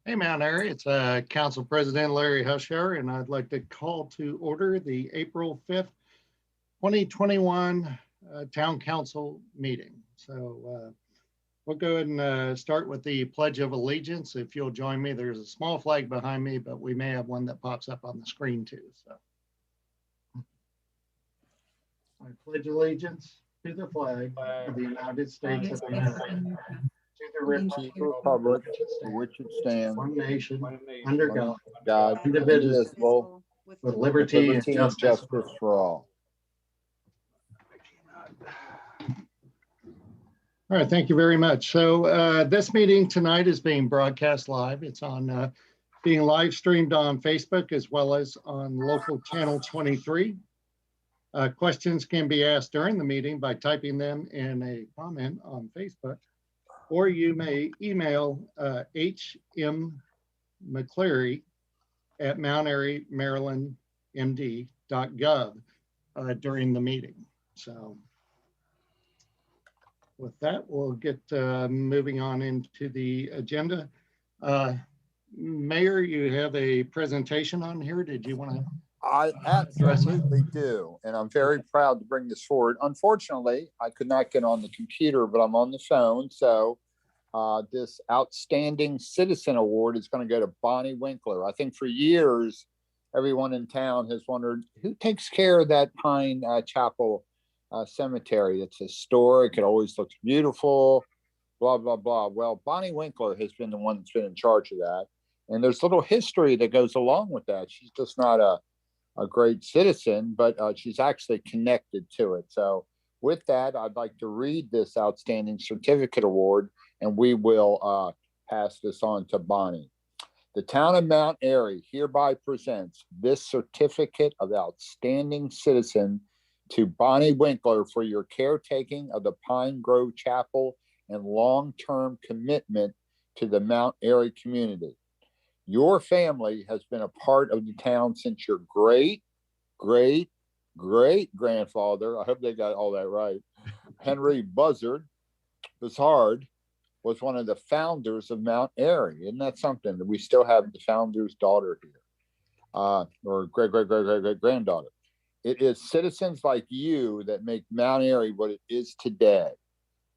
Hey, Mount Airy, it's Council President Larry Husher, and I'd like to call to order the April 5th, 2021 Town Council meeting. So we'll go ahead and start with the Pledge of Allegiance. If you'll join me, there's a small flag behind me, but we may have one that pops up on the screen too. So I pledge allegiance to the flag of the United States of America, to the republic for which it stands, one nation, under God, indivisible, with liberty and justice for all. All right, thank you very much. So this meeting tonight is being broadcast live. It's on being live streamed on Facebook as well as on local channel 23. Questions can be asked during the meeting by typing them in a comment on Facebook, or you may email hmcleary@mountairymarylandmd.gov during the meeting. So with that, we'll get moving on into the agenda. Mayor, you have a presentation on here. Did you want to? I absolutely do, and I'm very proud to bring this forward. Unfortunately, I could not get on the computer, but I'm on the phone. So this Outstanding Citizen Award is going to go to Bonnie Winkler. I think for years, everyone in town has wondered who takes care of that Pine Chapel cemetery. It's historic. It always looks beautiful, blah, blah, blah. Well, Bonnie Winkler has been the one that's been in charge of that. And there's little history that goes along with that. She's just not a great citizen, but she's actually connected to it. So with that, I'd like to read this Outstanding Certificate Award, and we will pass this on to Bonnie. The town of Mount Airy hereby presents this Certificate of Outstanding Citizen to Bonnie Winkler for your caretaking of the Pine Grove Chapel and long-term commitment to the Mount Airy community. Your family has been a part of the town since your great grandfather, I hope they got all that right, Henry Buzzard was one of the founders of Mount Airy. Isn't that something that we still have the founder's daughter here, or great-great-great-great-granddaughter? It is citizens like you that make Mount Airy what it is today.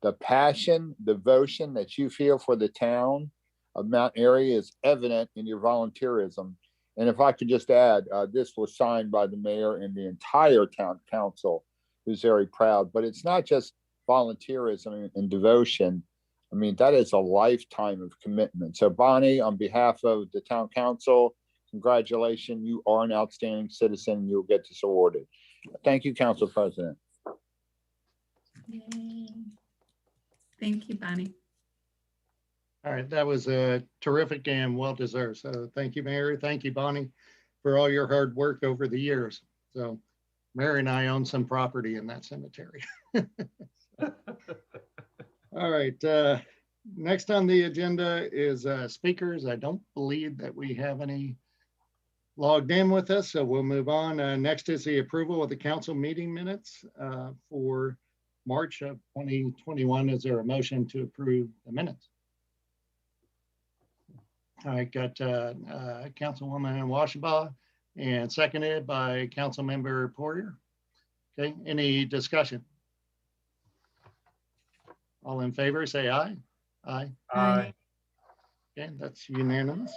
The passion, devotion that you feel for the town of Mount Airy is evident in your volunteerism. And if I could just add, this was signed by the mayor and the entire town council, who's very proud. But it's not just volunteerism and devotion. I mean, that is a lifetime of commitment. So Bonnie, on behalf of the town council, congratulations. You are an outstanding citizen. You'll get this awarded. Thank you, Council President. Yay. Thank you, Bonnie. All right, that was a terrific and well-deserved. So thank you, Mary. Thank you, Bonnie, for all your hard work over the years. So Mary and I own some property in that cemetery. All right, next on the agenda is speakers. I don't believe that we have any logged in with us, so we'll move on. Next is the approval of the council meeting minutes for March of 2021. Is there a motion to approve the minutes? I got Councilwoman Washabaugh and seconded by Councilmember Poirier. Okay, any discussion? All in favor, say aye. Aye. Aye. Okay, that's unanimous.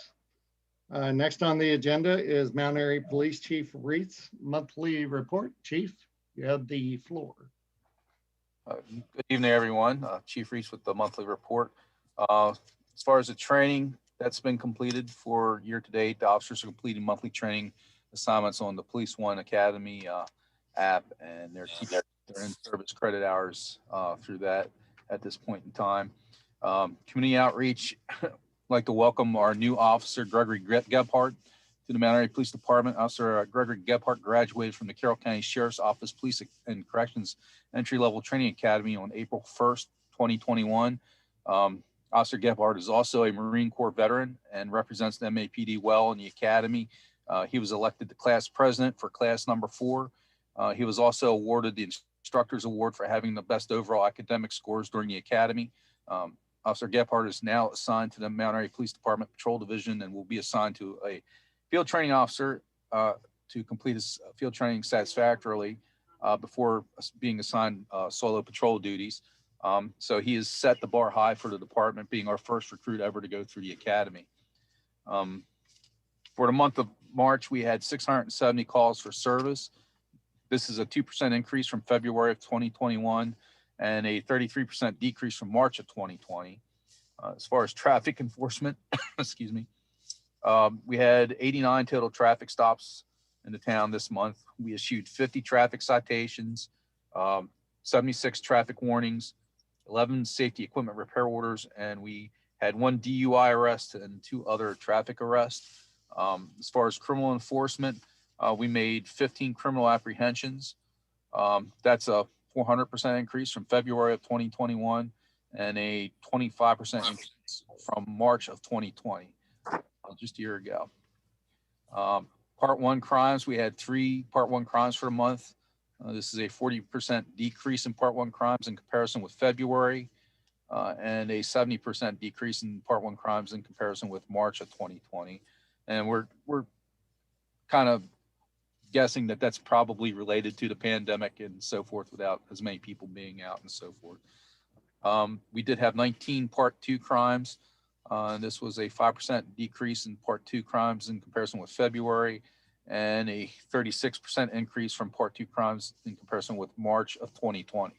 Next on the agenda is Mount Airy Police Chief Wreaths monthly report. Chief, you have the floor. Good evening, everyone. Chief Wreaths with the monthly report. As far as the training that's been completed for year to date, the officers are completing monthly training assignments on the Police One Academy app, and they're in-service credit hours through that at this point in time. Community outreach, I'd like to welcome our new officer, Gregory Gebhardt, to the Mount Airy Police Department. Officer Gregory Gebhardt graduated from the Carroll County Sheriff's Office Police and Corrections Entry-Level Training Academy on April 1st, 2021. Officer Gebhardt is also a Marine Corps veteran and represents the MAPD well in the Academy. He was elected the class president for class number 4. He was also awarded the Instructors Award for having the best overall academic scores during the Academy. Officer Gephardt is now assigned to the Mount Airy Police Department Patrol Division and will be assigned to a field training officer to complete his field training satisfactorily before being assigned solo patrol duties. So he has set the bar high for the department, being our first recruit ever to go through the academy. For the month of March, we had 670 calls for service. This is a 2% increase from February of 2021 and a 33% decrease from March of 2020. As far as traffic enforcement, excuse me, we had 89 total traffic stops in the town this month. We issued 50 traffic citations, 76 traffic warnings, 11 safety equipment repair orders, and we had 1 DUI arrest and 2 other traffic arrests. As far as criminal enforcement, we made 15 criminal apprehensions. That's a 400% increase from February of 2021 and a 25% increase from March of 2020, just a year ago. Part 1 crimes, we had 3 Part 1 crimes for the month. This is a 40% decrease in Part 1 crimes in comparison with February, and a 70% decrease in Part 1 crimes in comparison with March of 2020. And we're kind of guessing that that's probably related to the pandemic and so forth, without as many people being out and so forth. We did have 19 Part 2 crimes. This was a 5% decrease in Part 2 crimes in comparison with February, and a 36% increase from Part 2 crimes in comparison with March of 2020.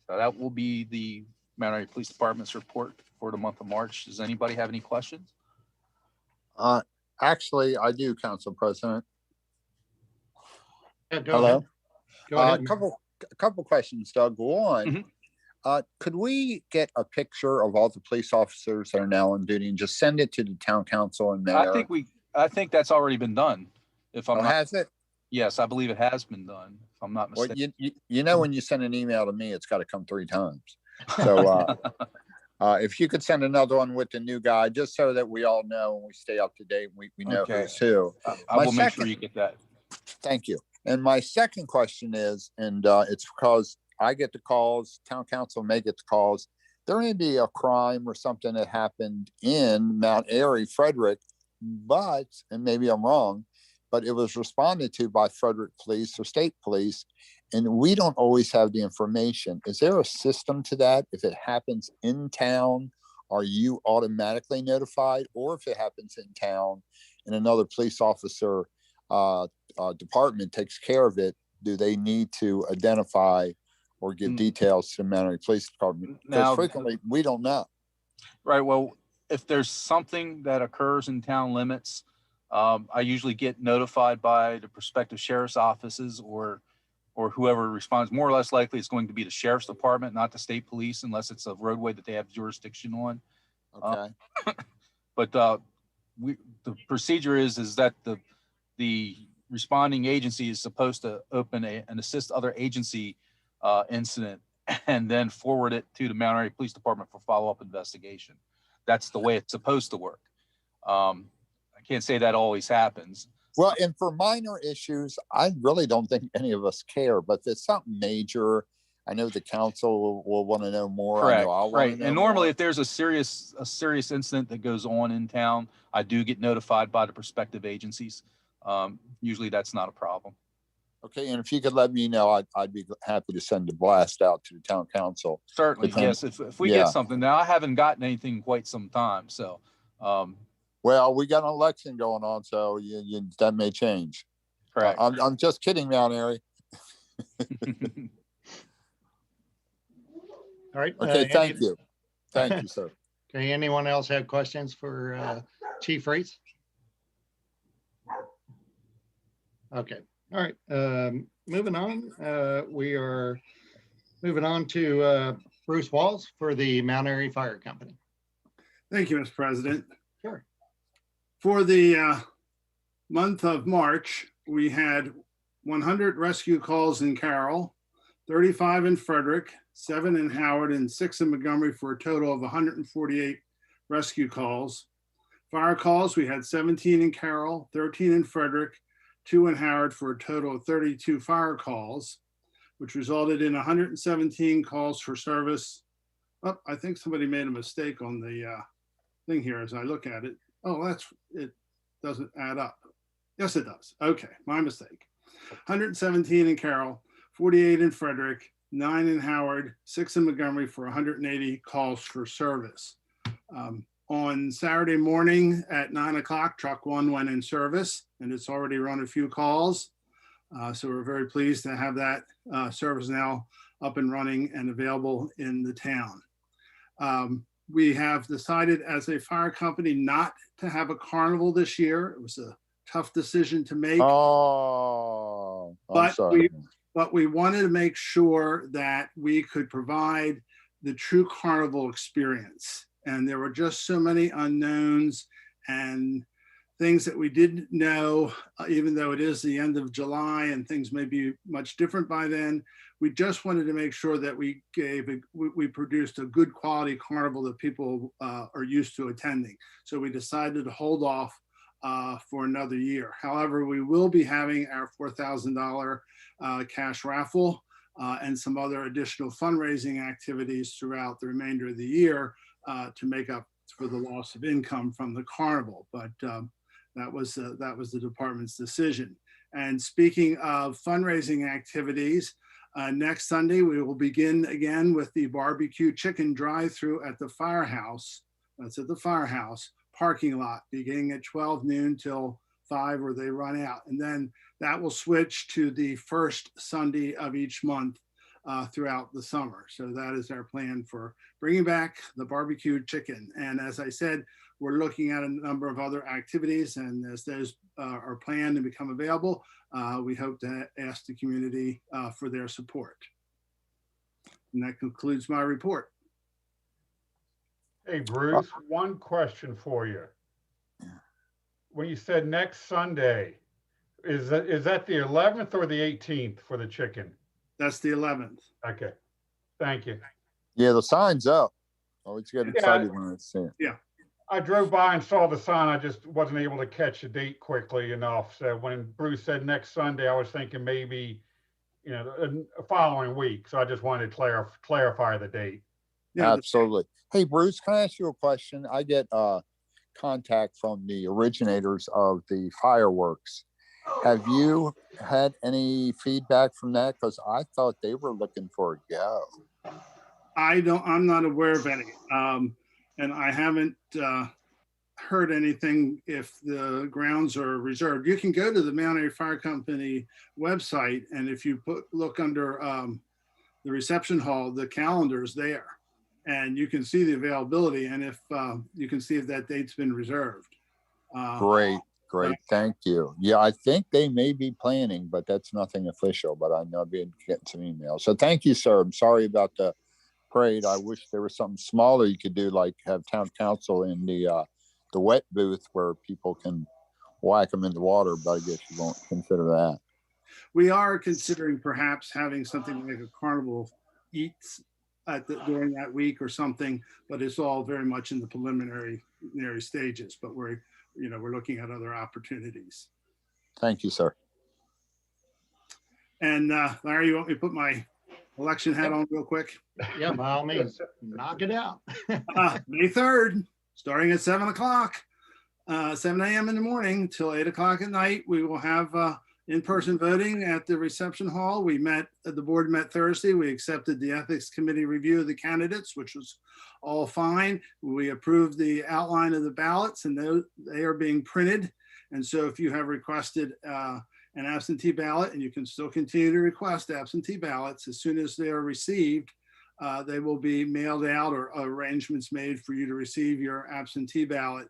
So that will be the Mount Airy Police Department's report for the month of March. Does anybody have any questions? Actually, I do, Council President. Yeah, go Hello. ahead. Go ahead. A couple questions, Doug. One, could we get a picture of all the police officers that are now on duty and just send it to the town council and mayor? I think that's already been done. If I'm not, has it? Yes, I believe it has been done. If I'm not mistaken. Well, you know, when you send an email to me, it's got to come 3 times. So if you could send another one with the new guy, just so that we all know and we stay up to date, we know Okay. who's who. I will make sure you get that. Thank you. And my second question is, and it's because I get the calls, town council may get the calls. There may be a crime or something that happened in Mount Airy, Frederick, but, and maybe I'm wrong, but it was responded to by Frederick Police or State Police, and we don't always have the information. Is there a system to that? If it happens in town, are you automatically notified? Or if it happens in town and another police officer department takes care of it, do they need to identify or give details to the Mount Airy Police Department? Because frequently we don't know. Right. Well, if there's something that occurs in town limits, I usually get notified by the prospective sheriff's offices or whoever responds. More or less likely it's going to be the sheriff's department, not the state police, unless it's a roadway that they have jurisdiction on. Okay. But the procedure is that the responding agency is supposed to open an assist other agency incident and then forward it to the Mount Airy Police Department for follow-up investigation. That's the way it's supposed to work. I can't say that always happens. Well, and for minor issues, I really don't think any of us care, but if it's something major, I know the council will want to know more. Correct. I know I'll right. know And normally more. if there's a serious incident that goes on in town, I do get notified by the prospective agencies. Usually that's not a problem. Okay, and if you could let me know, I'd be happy to send a blast out to the town council. Certainly, yes. If we get something, now I haven't gotten anything in quite some time, so. Well, we got an election going on, so that may change. Correct. I'm just kidding, Mount Airy. All right. Okay, thank you. Thank you, sir. Okay, anyone else have questions for Chief Wreaths? Okay, all right. Moving on, we are moving on to Bruce Walls for the Mount Airy Fire Company. Thank you, Mr. President. Sure. For the month of March, we had 100 rescue calls in Carroll, 35 in Frederick, 7 in Howard, and 6 in Montgomery, for a total of 148 rescue calls. Fire calls, we had 17 in Carroll, 13 in Frederick, 2 in Howard, for a total of 32 fire calls, which resulted in 117 calls for service Oh, I think somebody made a mistake on the thing here as I look at it. Oh, it doesn't add up. Yes, it does. Okay, my mistake. 117 in Carroll, 48 in Frederick, 9 in Howard, 6 in Montgomery for 180 calls for service. On Saturday morning at 9 o'clock, truck 1 went in service and it's already run a few calls. So we're very pleased to have that service now up and running and available in the town. We have decided as a fire company not to have a carnival this year. It was a tough decision to make. Oh, I'm But sorry. we wanted to make sure that we could provide the true carnival experience. And there were just so many unknowns and things that we didn't know, even though it is the end of July and things may be much different by then. We just wanted to make sure that we produced a good quality carnival that people are used to attending. So we decided to hold off for another year. However, we will be having our $4,000 cash raffle and some other additional fundraising activities throughout the remainder of the year to make up for the loss of income from the carnival. But that was the department's decision. And speaking of fundraising activities, next Sunday we will begin again with the barbecue chicken drive-through at the firehouse. That's at the firehouse parking lot, beginning at 12 noon till 5, or they run out. And then that will switch to the first Sunday of each month throughout the summer. So that is our plan for bringing back the barbecue chicken. And as I said, we're looking at a number of other activities, and as those are planned and become available, we hope to ask the community for their support. And that concludes my report. Hey, Bruce, one question for you. When you said next Sunday, is that the 11th or the 18th for the chicken? That's the 11th. Okay, thank you. Yeah, the sign's up. Always get excited when it's there. Yeah. I drove by and saw the sign. I just wasn't able to catch the date quickly enough. So when Bruce said next Sunday, I was thinking maybe, a following week. So I just wanted to clarify the date. Yeah, Absolutely. Hey, Bruce, can I ask you a question? I get contact from the originators of the fireworks. Have you had any feedback from that? Because I thought they were looking for a go. I'm not aware of any. And I haven't heard anything if the grounds are reserved. You can go to the Mount Airy Fire Company website, and if you look under the reception hall, the calendar's there, and you can see the availability, and if you can see if that date's been reserved. Great. Thank you. Yeah, I think they may be planning, but that's nothing official, but I know I've been getting some emails. So thank you, sir. I'm sorry about the parade. I wish there was something smaller you could do, like have town council in the wet booth where people can whack them in the water, but I guess you won't consider that. We are considering perhaps having something like a carnival eats during that week or something, but it's all very much in the preliminary stages, but we're looking at other opportunities. Thank you, sir. And Larry, you want me to put my election hat on real quick? Yeah, by all means, knock it out. May 3rd, starting at 7 o'clock, 7 a.m. in the morning till 8 o'clock at night. We will have in-person voting at the reception hall. The board met Thursday. We accepted the ethics committee review of the candidates, which was all fine. We approved the outline of the ballots, and they are being printed. And so if you have requested an absentee ballot, and you can still continue to request absentee ballots, as soon as they are received, they will be mailed out or arrangements made for you to receive your absentee ballot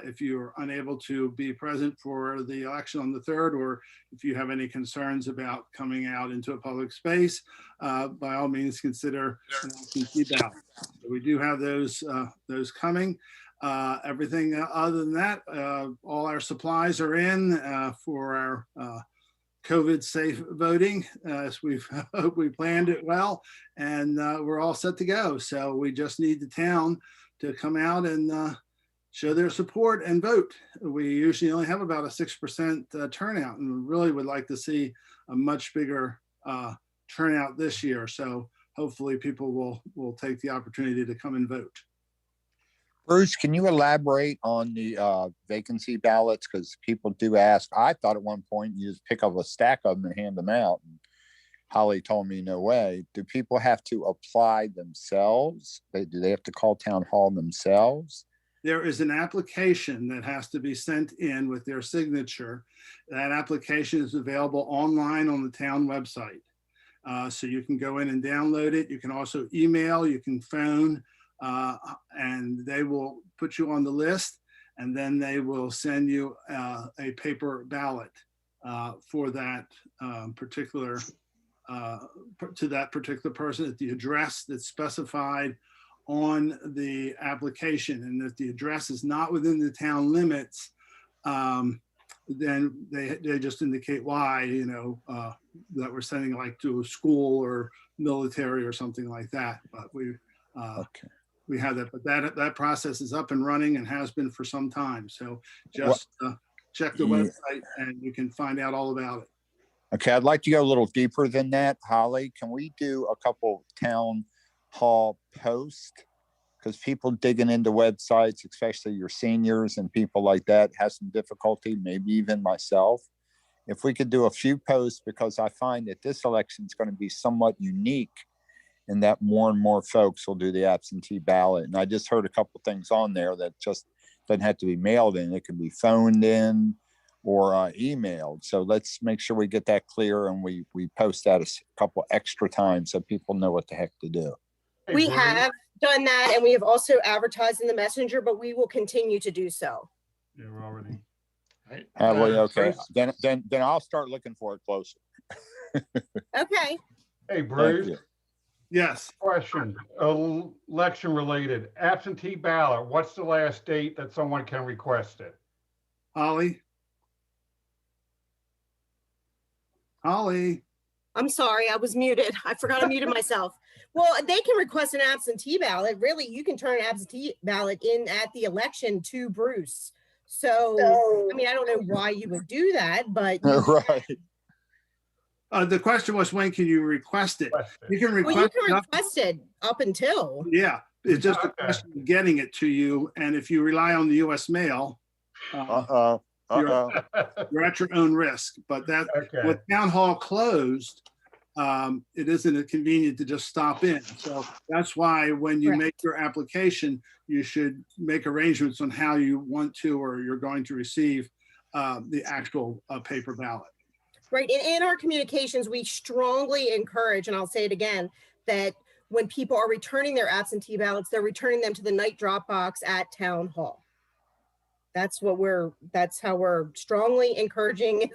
if you are unable to be present for the election on the 3rd, or if you have any concerns about coming out into a public space, by all means consider an absentee ballot. So we do have those coming. Everything other than that, all our supplies are in for our COVID safe voting, as we planned it well, and we're all set to go. So we just need the town to come out and show their support and vote. We usually only have about a 6% turnout, and we really would like to see a much bigger turnout this year. So hopefully people will take the opportunity to come and vote. Bruce, can you elaborate on the vacancy ballots? Because people do ask. I thought at one point you just pick up a stack of them and hand them out. And Holly told me no way. Do people have to apply themselves? Do they have to call town hall themselves? There is an application that has to be sent in with their signature. That application is available online on the town website. So you can go in and download it. You can also email, you can phone, and they will put you on the list, and then they will send you a paper ballot for that particular to that particular person at the address that's specified on the application. And if the address is not within the town limits, then they just indicate why, you know, that we're sending like to a school or military or something like that. But Okay. we have that, but that process is up and running and has been for some time. So just check the website and you can find out all about it. Okay, I'd like to go a little deeper than that. Holly, can we do a couple town hall posts? Because people digging into websites, especially your seniors and people like that, have some difficulty, maybe even myself. If we could do a few posts, because I find that this election is going to be somewhat unique in that more and more folks will do the absentee ballot. And I just heard a couple things on there that just doesn't have to be mailed in. It can be phoned in or emailed. So let's make sure we get that clear and we post that a couple extra times so people know what the heck to do. Hey, We Bruce. have done that, and we have also advertised in the messenger, but we will continue to do so. Yeah, we're already. Right. Okay, Bruce? then I'll start looking for it closer. Okay. Hey, Thank Bruce, you. Yes. question, election related, absentee ballot, what's the last date that someone can request it? Holly? Holly? I'm sorry, I was muted. I forgot I muted myself. Well, they can request an absentee ballot. Really, you can turn an absentee ballot in at the election to Bruce. So, I mean, I don't know why you would do that, but you, Right. The question was, when can you request it? You can well, you request can it up, request it up until. yeah, it's just a Okay. question of getting it to you. And if you rely on the US mail, Uh-oh. Uh-oh. you're at your own risk. But that, Okay, with town hall closed, it isn't convenient to just stop in. So that's why when you Correct. make your application, you should make arrangements on how you want to, or you're going to receive the actual paper ballot. Right. And in our communications, we strongly encourage, and I'll say it again, that when people are returning their absentee ballots, they're returning them to the night drop box at town hall. That's how we're strongly encouraging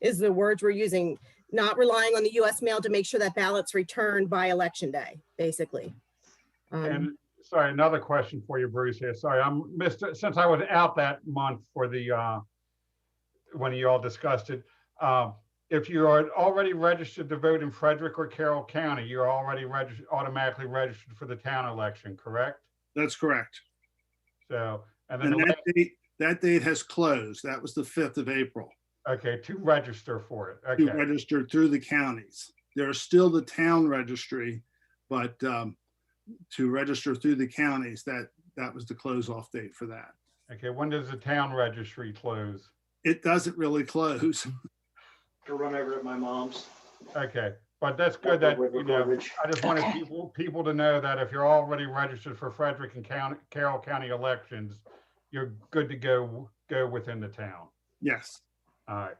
is the words we're using, not relying on the US mail to make sure that ballots returned by election day, basically. and sorry, another question for you, Bruce here. Sorry, I'm missed it since I was out that month for the, when you all discussed it. If you are already registered to vote in Frederick or Carroll County, you're already automatically registered for the town election, correct? That's correct. So, and then And the that date has closed. That was the 5th of April. okay, to register for it. To Okay, register through the counties. There's still the town registry, but to register through the counties, that was the close off date for that. okay. When does the town registry close? It doesn't really close. To run over at my mom's. Okay, but that's good that, With the you know, garbage. I just wanted people to know that if you're already registered for Frederick and Carroll County elections, you're good to go within the town. Yes. All right.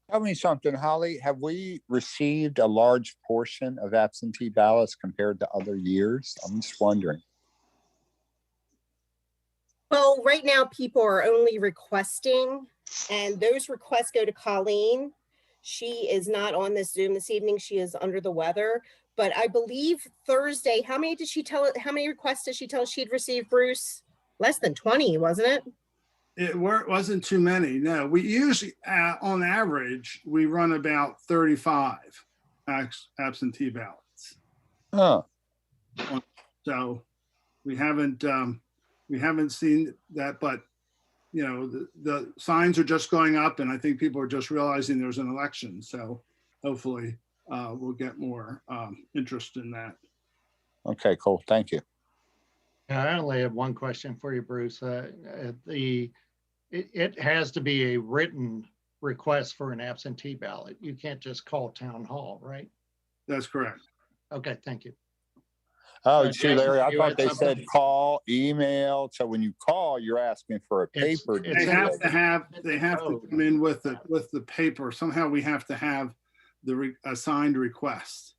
Tell me something, Holly. Have we received a large portion of absentee ballots compared to other years? I'm just wondering. Well, right now people are only requesting, and those requests go to Colleen. She is not on this Zoom this evening. She is under the weather, but I believe Thursday, how many requests did she tell us she'd received, Bruce? Less than 20, wasn't it? It wasn't too many. No, we usually, on average, we run about 35 absentee ballots. Huh. So we haven't seen that, but you know, the signs are just going up, and I think people are just realizing there's an election. So hopefully we'll get more interest in that. Okay, cool. Thank you. I only have one question for you, Bruce. It has to be a written request for an absentee ballot. You can't just call town hall, right? That's correct. Okay, thank you. Oh, see, Jason, Larry, I you thought had they something? said call, email. So when you call, you're asking for a It's- paper. it's They in have the- to have, it's they in have the to code. come in with the paper. Somehow we have to have the assigned request.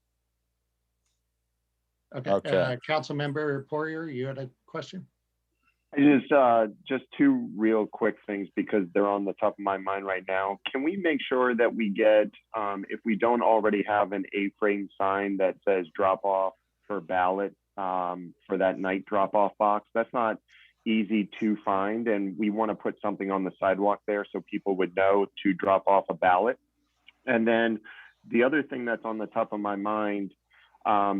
Okay, Okay. Councilmember Poirier, you had a question? Just two real quick things because they're on the top of my mind right now. Can we make sure that we get, if we don't already have an A-frame sign that says drop off for ballot for that night drop off box? That's not easy to find, and we want to put something on the sidewalk there so people would know to drop off a ballot. And then the other thing that's on the top of my mind,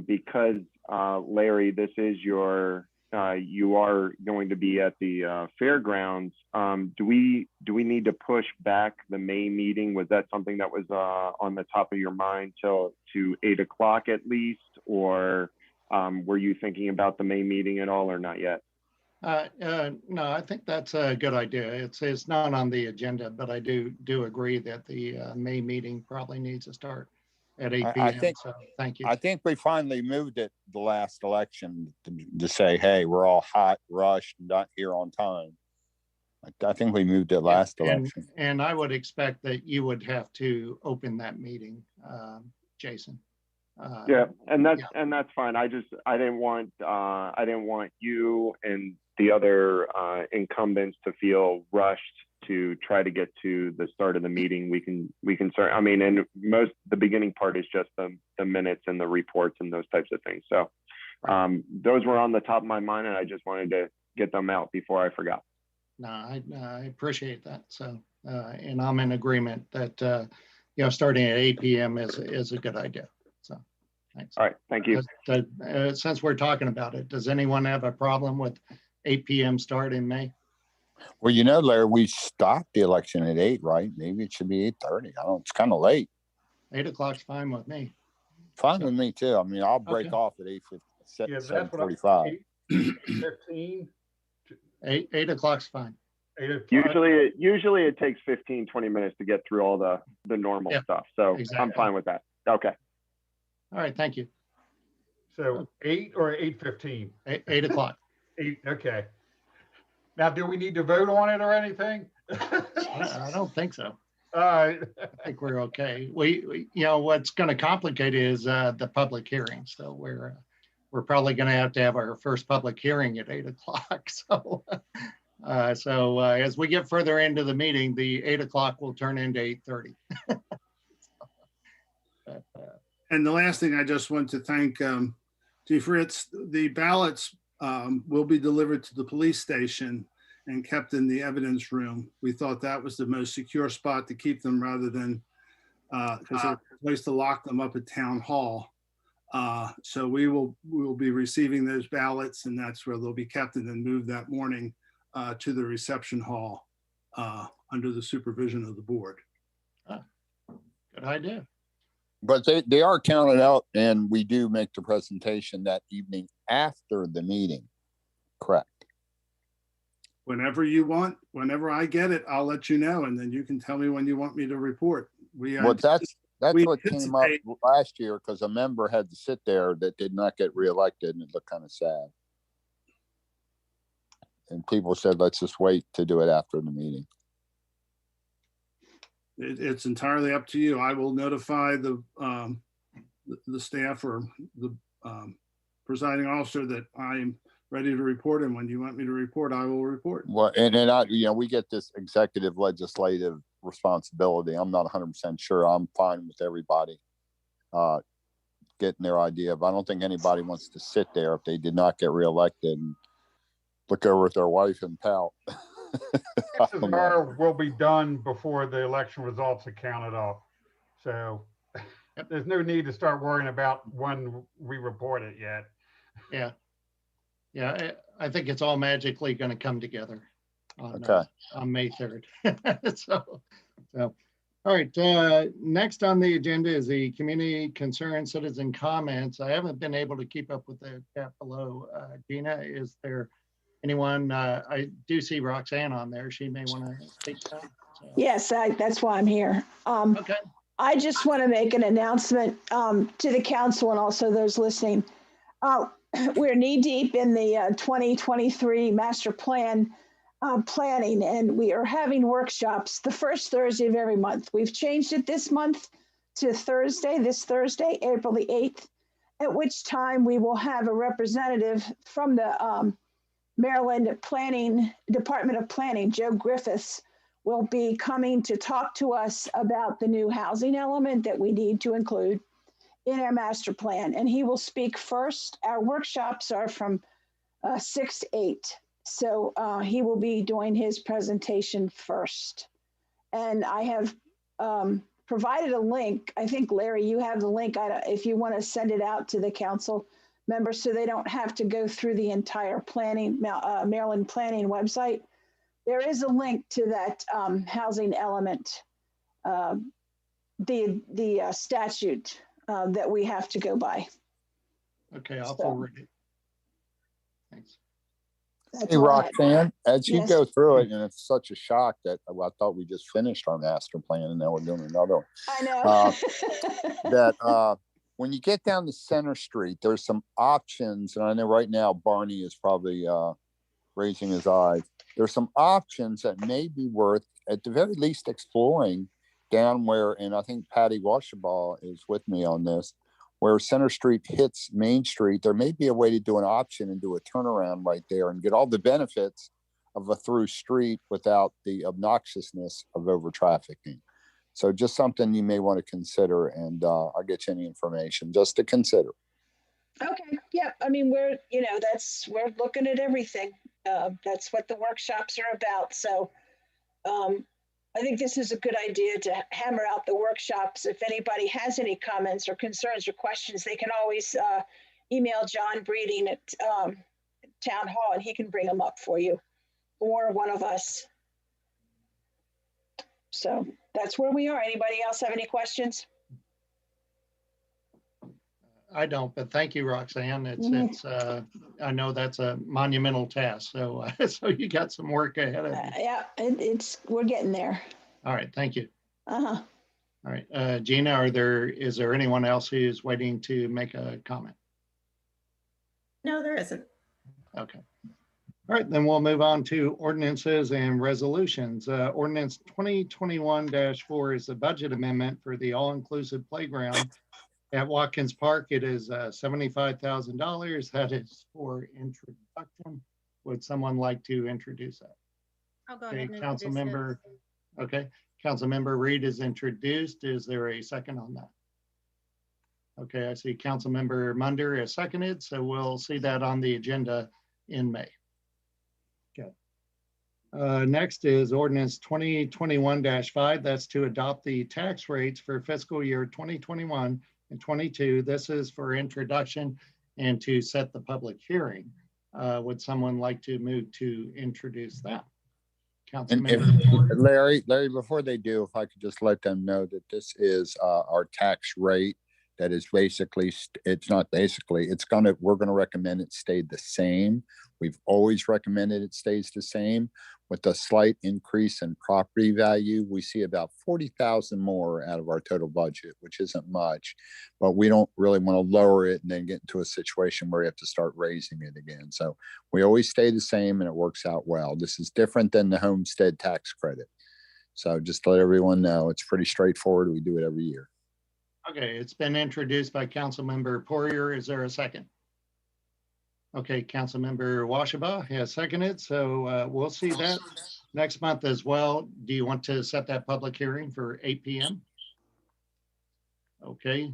because Larry, this is your you are going to be at the fairgrounds. Do we need to push back the May meeting? Was that something that was on the top of your mind to 8 o'clock at least, or were you thinking about the May meeting at all, or not yet? No, I think that's a good idea. It's not on the agenda, but I do agree that the May meeting probably needs to start at 8 I p.m. think- So thank you. I think we finally moved it the last election to say, hey, we're all hot, rushed, not here on time. I think we moved it last election. And I would expect that you would have to open that meeting, Jason. Yeah, and that's yeah. and that's fine. I didn't want you and the other incumbents to feel rushed to try to get to the start of the meeting. We can start. I mean, and the beginning part is just the minutes and the reports and those types of things. So those were on the top of my mind, and I just wanted to get them out before I forgot. No, I appreciate that. So, and I'm in agreement that starting at 8 p.m. is a good idea. So, thanks. All right, thank you. Since we're talking about it, does anyone have a problem with 8 p.m. start in May? Well, Larry, we stopped the election at 8, right? Maybe it should be 8:30. I don't. It's kind of late. 8 o'clock's fine with me. Fine with me too. I mean, I'll break Okay. off at 8:50, Yeah, that's what 7:45. 8:15. 8 o'clock's fine. 8 o'clock. Usually it takes 15-20 minutes to get through all the normal Yeah, stuff. So exactly. I'm fine with that. Okay. All right, thank you. So 8 or 8:15? 8 o'clock. 8, okay. Now, do we need to vote on it or anything? I don't think so. All right. I think we're okay. We what's going to complicate it is the public hearing. So we're probably going to have our first public hearing at 8 o'clock. So as we get further into the meeting, the 8 o'clock will turn into 8:30. And the last thing I just want to thank Chief Fritz, the ballots will be delivered to the police station and kept in the evidence room. We thought that was the most secure spot to keep them rather than, because there's a place to lock them up at town hall. So we will be receiving those ballots, and that's where they'll be kept and then moved that morning to the reception hall under the supervision of the board. Good idea. But they are counted out, and we do make the presentation that evening after the meeting. Correct. Whenever you want, whenever I get it, I'll let you know, and then you can tell me when you want me to report. Well, that's we what came up anticipate- last year, because a member had to sit there that did not get reelected, and it looked kind of sad. And people said, let's just wait to do it after the meeting. It's entirely up to you. I will notify the staff or the presiding officer that I'm ready to report, and when you want me to report, I will report. Well, and we get this executive legislative responsibility. I'm not 100% sure. I'm fine with everybody getting their idea, but I don't think anybody wants to sit there if they did not get reelected and look over at their wife and pout. Will be done before the election results are counted up. So there's no need to start worrying about when we report it yet. Yeah. Yeah, I think it's all magically going to come together on May 3rd. So, all All right, next on the agenda is the community concern citizen comments. I haven't been able to keep up with the chat below. Gina, is there anyone? I do see Roxanne on there. She may want to take that. So. Yes, that's why I'm here. Okay. I just want to make an announcement to the council and also those listening. We're knee deep in the 2023 master plan planning, and we are having workshops the first Thursday of every month. We've changed it this month to this Thursday, April the 8th, at which time we will have a representative from the Maryland Department of Planning, Joe Griffiths, will be coming to talk to us about the new housing element that we need to include in our master plan. And he will speak first. Our workshops are from 6 to 8. So he will be doing his presentation first. And I have provided a link. I think, Larry, you have the link if you want to send it out to the council members so they don't have to go through the entire Maryland planning website. There is a link to that housing element, the statute that we have to go by. Okay, I'll forward it. Thanks. Hey, Roxanne, as you Yes. go through it, and it's such a shock that I thought we just finished our master plan and now we're doing another one. I know. That when you get down to Center Street, there's some options, and I know right now Barney is probably raising his eyes. There's some options that may be worth, at the very least, exploring down where, and I think Patty Washabaugh is with me on this, where Center Street hits Main Street. There may be a way to do an option and do a turnaround right there and get all the benefits of a through street without the obnoxiousness of over trafficking. So just something you may want to consider, and I'll get you any information just to consider. Okay. Yeah. I mean, we're looking at everything. That's what the workshops are about. So I think this is a good idea to hammer out the workshops. If anybody has any comments or concerns or questions, they can always email John Breeding at Town Hall and he can bring them up for you, or one of us. So that's where we are. Anybody else have any questions? I don't, but thank you, Roxanne. It's I know that's a monumental task. So so you got some work ahead of you. Yeah, we're getting there. All right, thank you. Uh-huh. All right, Gina, is there anyone else who's waiting to make a comment? No, there isn't. Okay. All right, then we'll move on to ordinances and resolutions. Ordinance 2021-4 is the budget amendment for the all-inclusive playground at Watkins Park. It is $75,000. That is for introduction. Would someone like to introduce that? I'll go Okay, ahead and Council introduce Member. Okay, Council Member Reed is introduced. Is there a second on that? Okay, I see Council Member Munder is seconded, so we'll see that on the agenda in May. Okay. Next is ordinance 2021-5. That's to adopt the tax rates for fiscal year 2021 and 22. This is for introduction and to set the public hearing. Would someone like to move to introduce that? Larry, before they do, if I could just let them know that this is our tax rate. That is basically, we're gonna recommend it stayed the same. We've always recommended it stays the same. With a slight increase in property value, we see about 40,000 more out of our total budget, which isn't much, but we don't really want to lower it and then get into a situation where we have to start raising it again. So we always stay the same and it works out well. This is different than the homestead tax credit. So just to let everyone know, it's pretty straightforward. We do it every year. Okay, it's been introduced by Councilmember Poirier. Is there a second? Okay, Councilmember Washabaugh has seconded, so we'll see that next month as well. Do you want to set that public hearing for 8 p.m.? Okay,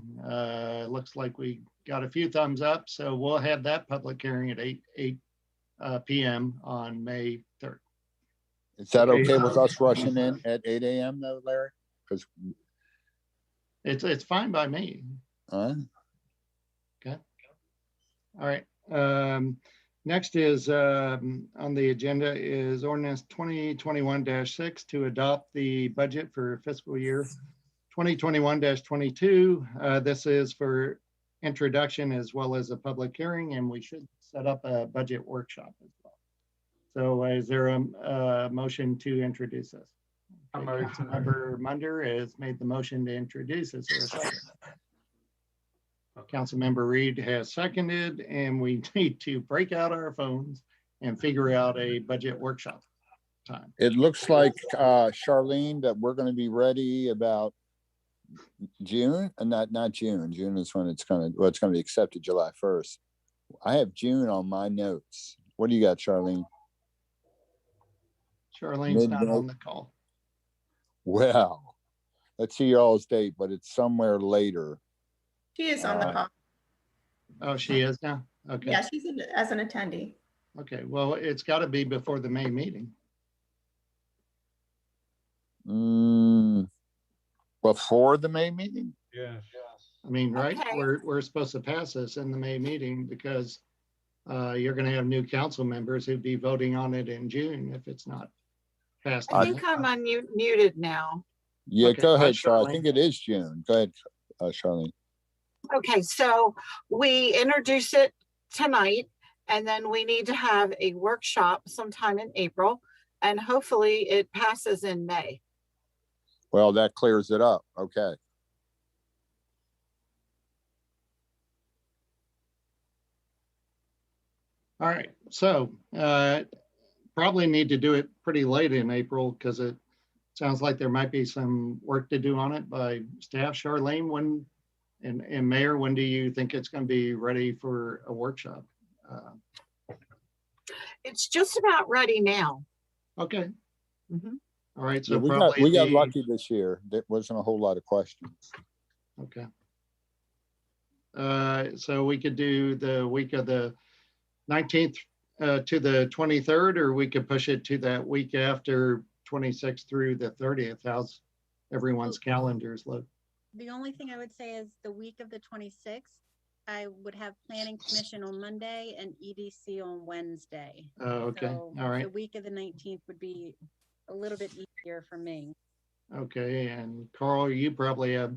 looks like we got a few thumbs up, so we'll have that public hearing at 8 p.m. on May 3rd. Is that okay with us rushing in at 8 a.m. though, Larry? Because it's fine by me. Okay. All right. Next is on the agenda is ordinance 2021-6 to adopt the budget for fiscal year 2021-22. This is for introduction as well as a public hearing, and we should set up a budget workshop as well. So is there a motion to introduce this? Okay, Councilmember Munder has made the motion to introduce. Is there a second? Councilmember Reed has seconded, and we need to break out our phones and figure out a budget workshop time. It looks like, Charlene, that we're going to be ready about June, and not June. June is when it's going to be accepted July 1st. I have June on my notes. What do you got, Charlene? Charlene's not on the call. Well, let's see y'all's date, but it's somewhere later. She is on the call. Oh, she is now? Okay. Yeah, she's as an attendee. Okay, well, it's got to be before the May meeting. Before the May meeting? Yes. I mean, right? Okay. We're supposed to pass this in the May meeting because you're going to have new council members who'd be voting on it in June if it's not passed. I think I'm unmuted now. Yeah, Okay, go ahead, Charlene. Charlene. I think it is June. Go ahead, Charlene. Okay, so we introduce it tonight, and then we need to have a workshop sometime in April, and hopefully it passes in May. Well, that clears it up. Okay. All right, so probably need to do it pretty late in April because it sounds like there might be some work to do on it by staff. Charlene, when and Mayor, when do you think it's going to be ready for a workshop? It's just about ready now. Okay. Mhm. All right, so Yeah, we probably got lucky this year. There wasn't a whole lot of questions. Okay. So we could do the week of the 19th to the 23rd, or we could push it to that week after 26th through the 30th. How's everyone's calendars look? The only thing I would say is the week of the 26th, I would have Planning Commission on Monday and EDC on Wednesday. Okay, So all right. the week of the 19th would be a little bit easier for me. Okay, and Carl, you probably have,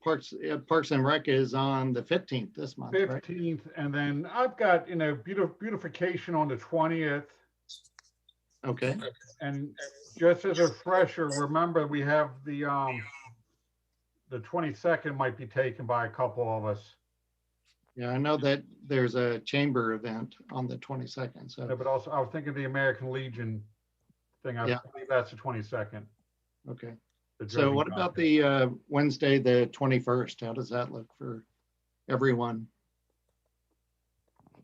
Parks and Rec is on the 15th this month, right? 15th, and then I've got, beautification on the 20th. Okay, And just as a refresher, remember we have the 22nd might be taken by a couple of us. yeah, I know that there's a chamber event on the 22nd, so. But also I was thinking the American Legion thing. I Yeah. believe that's the 22nd. Okay, the so Jersey what about Contest. the Wednesday, the 21st? How does that look for everyone?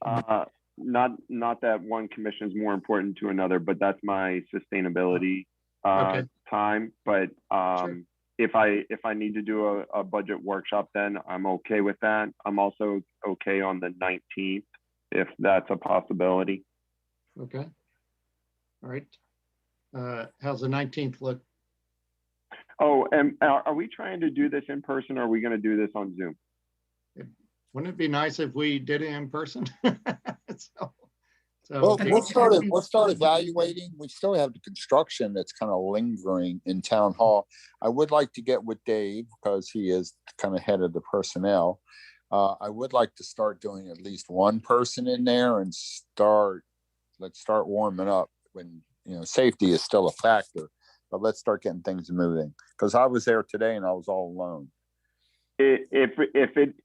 Not that one commission is more important to another, but that's my sustainability Okay. time. But Sure. if I need to do a budget workshop, then I'm okay with that. I'm also okay on the 19th, if that's a possibility. Okay. All right. How's the 19th look? Oh, and are we trying to do this in person, or are we going to do this on Zoom? Wouldn't it be nice if we did it in person? Well, okay. we'll start evaluating. We still have the construction that's kind of lingering in town hall. I would like to get with Dave because he is kind of head of the personnel. I would like to start doing at least one person in there and let's start warming up when, safety is still a factor, but let's start getting things moving. Because I was there today and I was all alone. If it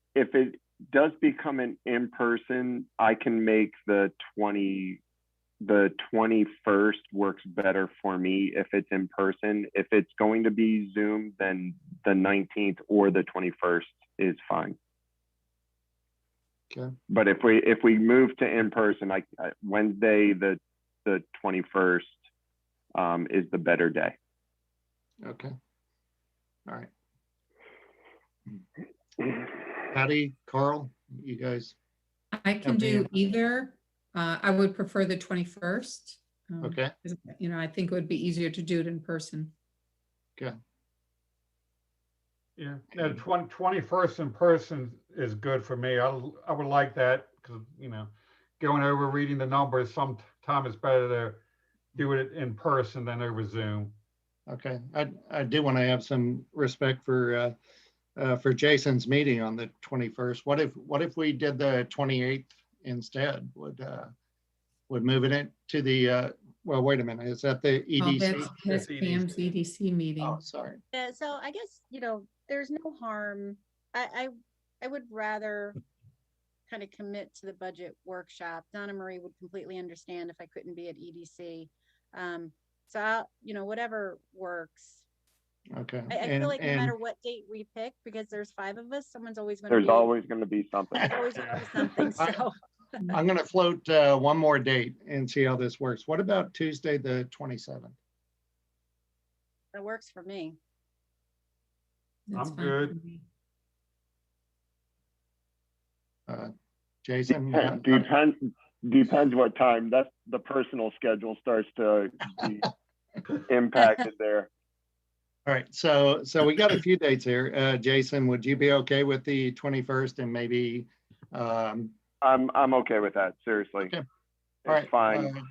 does become an in-person, I can make the 21st works better for me if it's in person. If it's going to be Zoom, then the 19th or the 21st is fine. Okay. But if we move to in person, Wednesday the 21st is the better day. Okay. All right. Patty, Carl, you guys. I can do either. I would prefer the 21st. Okay. I think it would be easier to do it in person. Okay. Yeah, the 21st in person is good for me. I would like that because, going over, reading the numbers, sometimes it's better to do it in person than over Zoom. Okay, I do want to have some respect for Jason's meeting on the 21st. What if we did the 28th instead? Would moving it to the well, wait a minute, is that the Oh, EDC? that's Pam's EDC meeting. Oh, sorry. Yeah, so I guess, there's no harm. I would rather kind of commit to the budget workshop. Donna Marie would completely understand if I couldn't be at EDC. So I'll, whatever works. Okay. I feel like no matter what date we pick, because there's 5 of us, someone's always going to There's always going to be something. There's always going to be something. So I'm going to float one more date and see how this works. What about Tuesday, the 27th? that works for me. That's I'm fine good. for me. Jason? Depends what time. That's the personal schedule starts to be impacted there. All right, so we got a few dates here. Jason, would you be okay with the 21st and maybe? I'm okay with that. Seriously, Okay. It's All right, fine.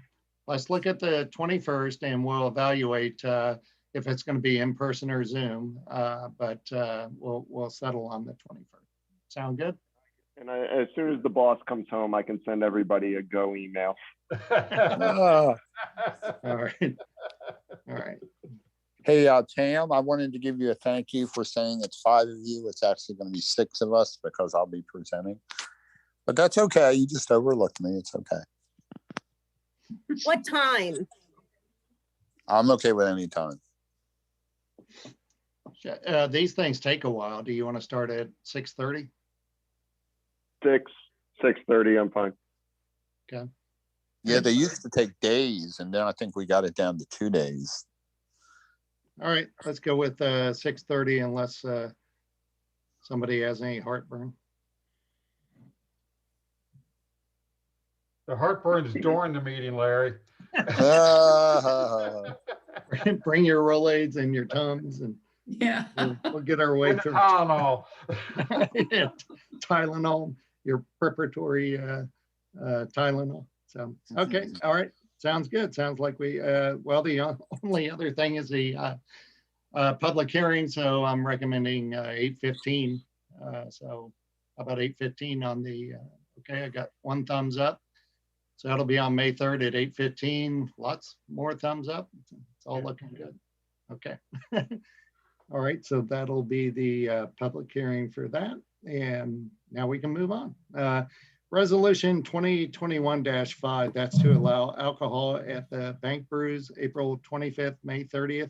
Let's look at the 21st and we'll evaluate if it's going to be in person or Zoom. But we'll settle on the 21st. Sound good? And as soon as the boss comes home, I can send everybody a go email. Ah. All right. All right. Hey, Tam, I wanted to give you a thank you for saying it's 5 of you. It's actually going to be 6 of us because I'll be presenting. But that's okay. You just overlooked me. It's okay. What time? I'm okay with any time. These things take a while. Do you want to start at 6:30? 6:30, I'm fine. Okay. Yeah, they used to take days, and then I think we got it down to 2 days. All right, let's go with 6:30 unless somebody has any heartburn. The heartburn's during the meeting, Larry. Bring your Rolaids and your Tums and Yeah. we'll get our way And the through. Tylenol. Yeah, Tylenol, your preparatory Tylenol. So, okay, all right. Sounds good. Sounds like we, well, the only other thing is the public hearing. So I'm recommending 8:15. So how about 8:15 on the, okay, I got 1 thumbs up. So that'll be on May 3rd at 8:15. Lots more thumbs up. It's all looking good. Okay. All right. So that'll be the public hearing for that. And now we can move on. Resolution 2021-5, that's to allow alcohol at the Bank Brews, April 25th, May 30th,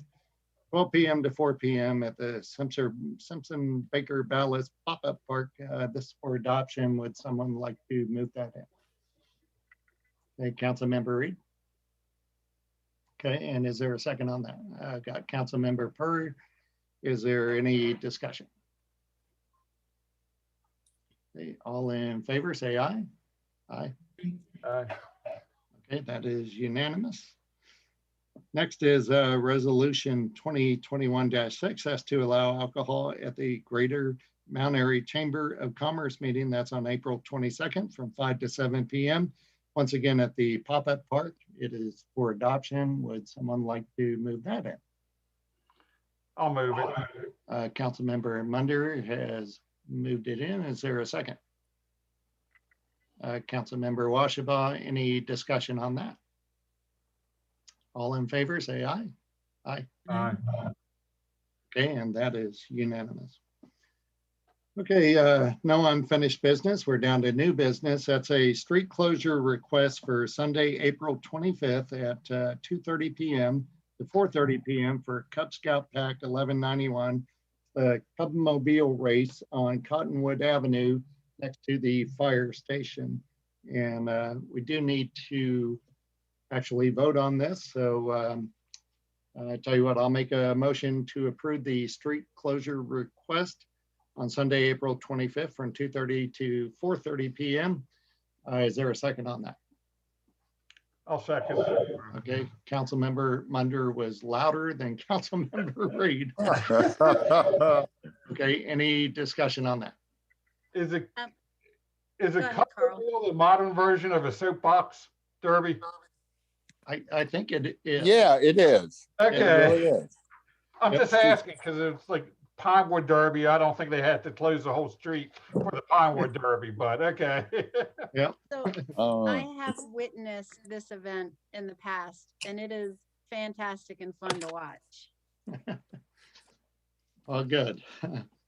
12 p.m. to 4 p.m. at the Simpson Baker Ballots Pop-Up Park. This is for adoption. Would someone like to move that in? Okay, Councilmember Reed. Okay, and is there a second on that? Got Councilmember Purr. Is there any discussion? Okay, all in favor, say aye. Aye. Okay, that is unanimous. Next is Resolution 2021-6. That's to allow alcohol at the Greater Mount Airy Chamber of Commerce meeting. That's on April 22nd from 5 to 7 p.m. Once again at the Pop-Up Park. It is for adoption. Would someone like to move that in? I'll move it. Councilmember Munder has moved it in. Is there a second? Councilmember Washabaugh, any discussion on that? All in favor, say aye. Aye. Aye. Okay, and that is unanimous. Okay, no unfinished business. We're down to new business. That's a street closure request for Sunday, April 25th at 2:30 p.m. to 4:30 p.m. for Cub Scout Pack 1191, the Cubmobile race on Cottonwood Avenue next to the fire station. And we do need to actually vote on this. So I tell you what, I'll make a motion to approve the street closure request on Sunday, April 25th from 2:30 to 4:30 p.m. Is there a second on that? I'll second. Okay, Councilmember Munder was louder than Councilmember Reed. Okay, any discussion on that? Is it, Is Go it ahead, Carl. the modern version of a soapbox derby? I think it is. Yeah, it is. Okay. It really is. I'm Yep. just asking because it's like Pinewood Derby. I don't think they had to close the whole street for the Pinewood Derby, but okay. Yeah. So I have witnessed this event in the past, and it is fantastic and fun to watch. Well, good.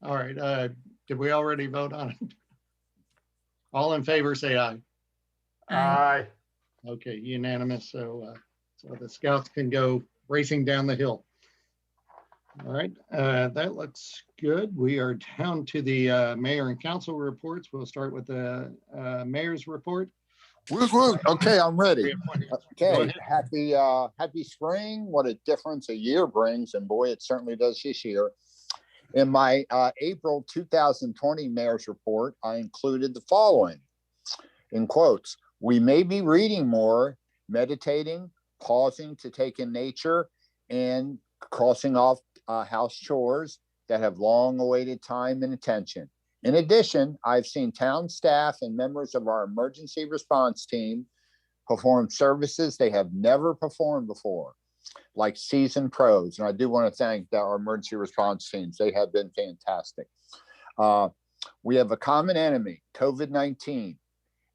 All right. Did we already vote on it? All in favor, say aye. Aye. Okay, unanimous. So the scouts can go racing down the hill. All right, that looks good. We are down to the mayor and council reports. We'll start with the mayor's report. Woo, woo. Okay, I'm ready. Go Okay, ahead. happy spring. What a difference a year brings, and boy, it certainly does this year. In my April 2020 mayor's report, I included the following, in quotes: we may be reading more, meditating, pausing to take in nature, and crossing off house chores that have long awaited time and attention. In addition, I've seen town staff and members of our emergency response team perform services they have never performed before, like seasoned pros. And I do want to thank our emergency response teams. They have been fantastic. We have a common enemy, COVID-19,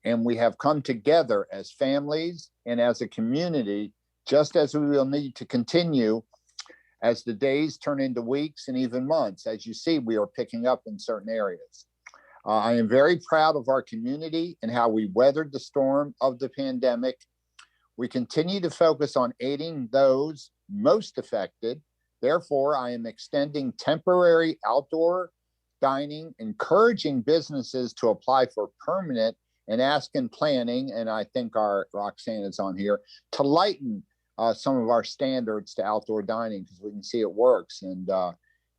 and we have come together as families and as a community, just as we will need to continue as the days turn into weeks and even months. As you see, we are picking up in certain areas. I am very proud of our community and how we weathered the storm of the pandemic. We continue to focus on aiding those most affected. Therefore, I am extending temporary outdoor dining, encouraging businesses to apply for permanent and asking planning, and I think our Roxanne is on here, to lighten some of our standards to outdoor dining, because we can see it works, and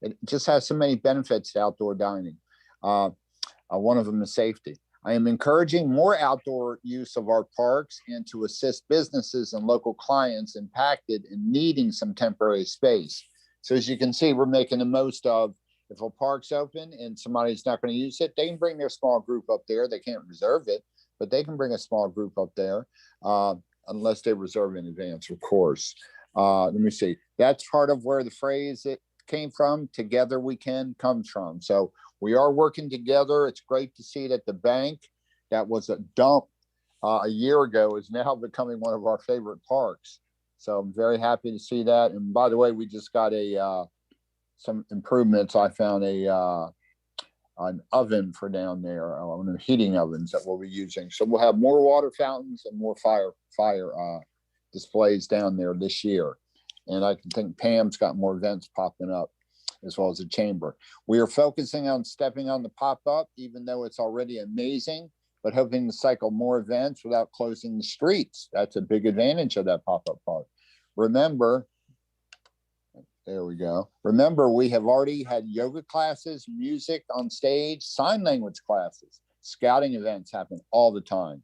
it just has so many benefits to outdoor dining. One of them is safety. I am encouraging more outdoor use of our parks and to assist businesses and local clients impacted and needing some temporary space. So as you can see, we're making the most of, if a park's open and somebody's not going to use it, they can bring their small group up there. They can't reserve it, but they can bring a small group up there. Unless they reserve in advance, of course. Let me see. That's part of where the phrase it came from, together we can, comes from. So we are working together. It's great to see that the bank that was a dump a year ago is now becoming one of our favorite parks. So I'm very happy to see that. And by the way, we just got some improvements. I found an oven for down there, one of the heating ovens that we'll be using. So we'll have more water fountains and more fire displays down there this year. And I can think Pam's got more events popping up, as well as the chamber. We are focusing on stepping on the pop-up, even though it's already amazing, but hoping to cycle more events without closing the streets. That's a big advantage of that pop-up park. Remember, there we go. Remember, we have already had yoga classes, music on stage, sign language classes, scouting events happen all the time,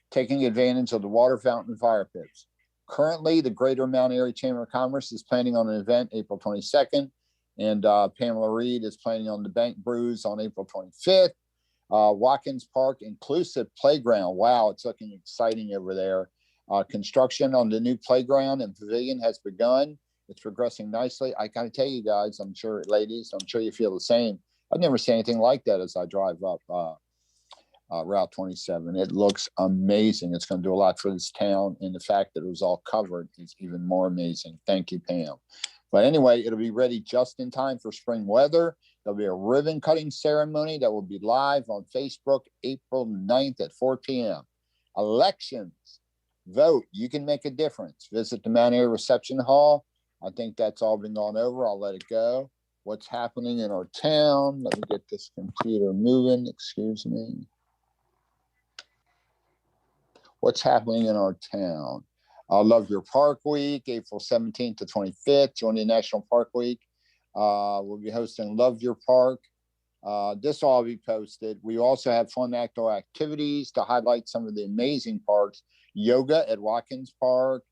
taking advantage of the water fountain and fire pits. Currently, the Greater Mount Airy Chamber of Commerce is planning on an event April 22nd, and Pamela Reed is planning on the Bank Brews on April 25th. Watkins Park Inclusive Playground. Wow, it's looking exciting over there. Construction on the new playground and pavilion has begun. It's progressing nicely. I gotta tell you guys, I'm sure, ladies, I'm sure you feel the same. I've never seen anything like that as I drive up Route 27. It looks amazing. It's going to do a lot for this town, and the fact that it was all covered is even more amazing. Thank you, Pam. But anyway, it'll be ready just in time for spring weather. There'll be a ribbon cutting ceremony that will be live on Facebook April 9th at 4 p.m. Elections. Vote. You can make a difference. Visit the Mount Airy Reception Hall. I think that's all been gone over. I'll let it go. What's happening in our town? Let me get this computer moving. Excuse me. What's happening in our town? Love Your Park Week, April 17th to 25th. Join the National Park Week. We'll be hosting Love Your Park. This will all be posted. We also have fun outdoor activities to highlight some of the amazing parks. Yoga at Watkins Park,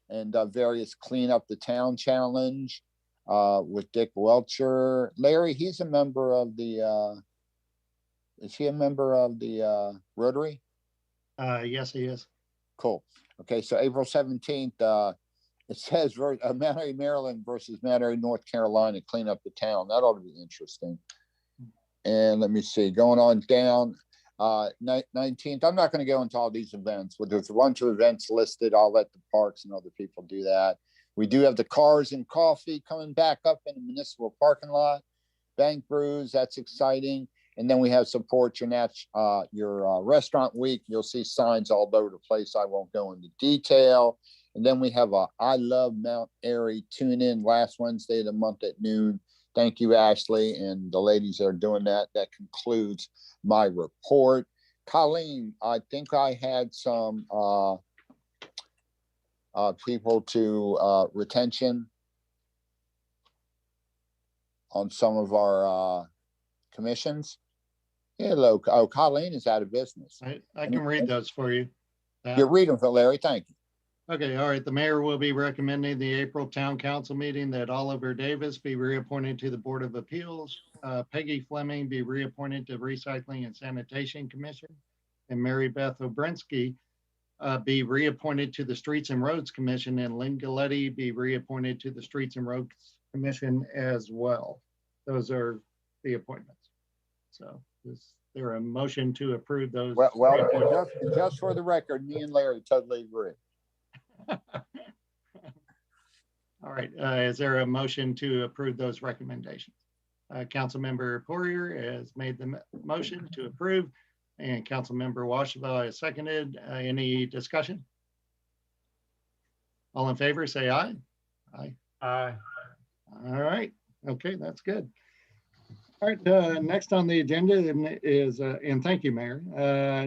and various Clean Up the Town Challenge with Dick Welcher. Larry, he's a member of the Is he a member of the Rotary? Yes, he is. Cool. Okay, so April 17th, it says Mount Airy, Maryland versus Mount Airy, North Carolina, clean up the town. That ought to be interesting. And let me see, going on down, 19th. I'm not going to go into all these events, but there's a bunch of events listed. I'll let the parks and other people do that. We do have the Cars and Coffee coming back up in the municipal parking lot. Bank Brews, that's exciting. And then we have Support Your Restaurant Week. You'll see signs all over the place. I won't go into detail. And then we have a I Love Mount Airy tune in last Wednesday of the month at noon. Thank you, Ashley, and the ladies that are doing that. That concludes my report. Colleen, I think I had some people to retention on some of our commissions. Hello. Oh, Colleen is out of business. I can read those for you. You read them for Larry. Thank you. Okay, all right. The mayor will be recommending the April town council meeting that Oliver Davis be reappointed to the Board of Appeals, Peggy Fleming be reappointed to Recycling and Sanitation Commission, and Mary Beth Obrensky be reappointed to the Streets and Roads Commission, and Lynn Galletti be reappointed to the Streets and Roads Commission as well. Those are the appointments. So is there a motion to approve those? Well, just for the record, me and Larry totally agree. All right, is there a motion to approve those recommendations? Councilmember Poirier has made the motion to approve, and Councilmember Washington has seconded. Any discussion? All in favor, say aye. Aye. Aye. All right, okay, that's good. All right, next on the agenda is, and thank you, Mayor.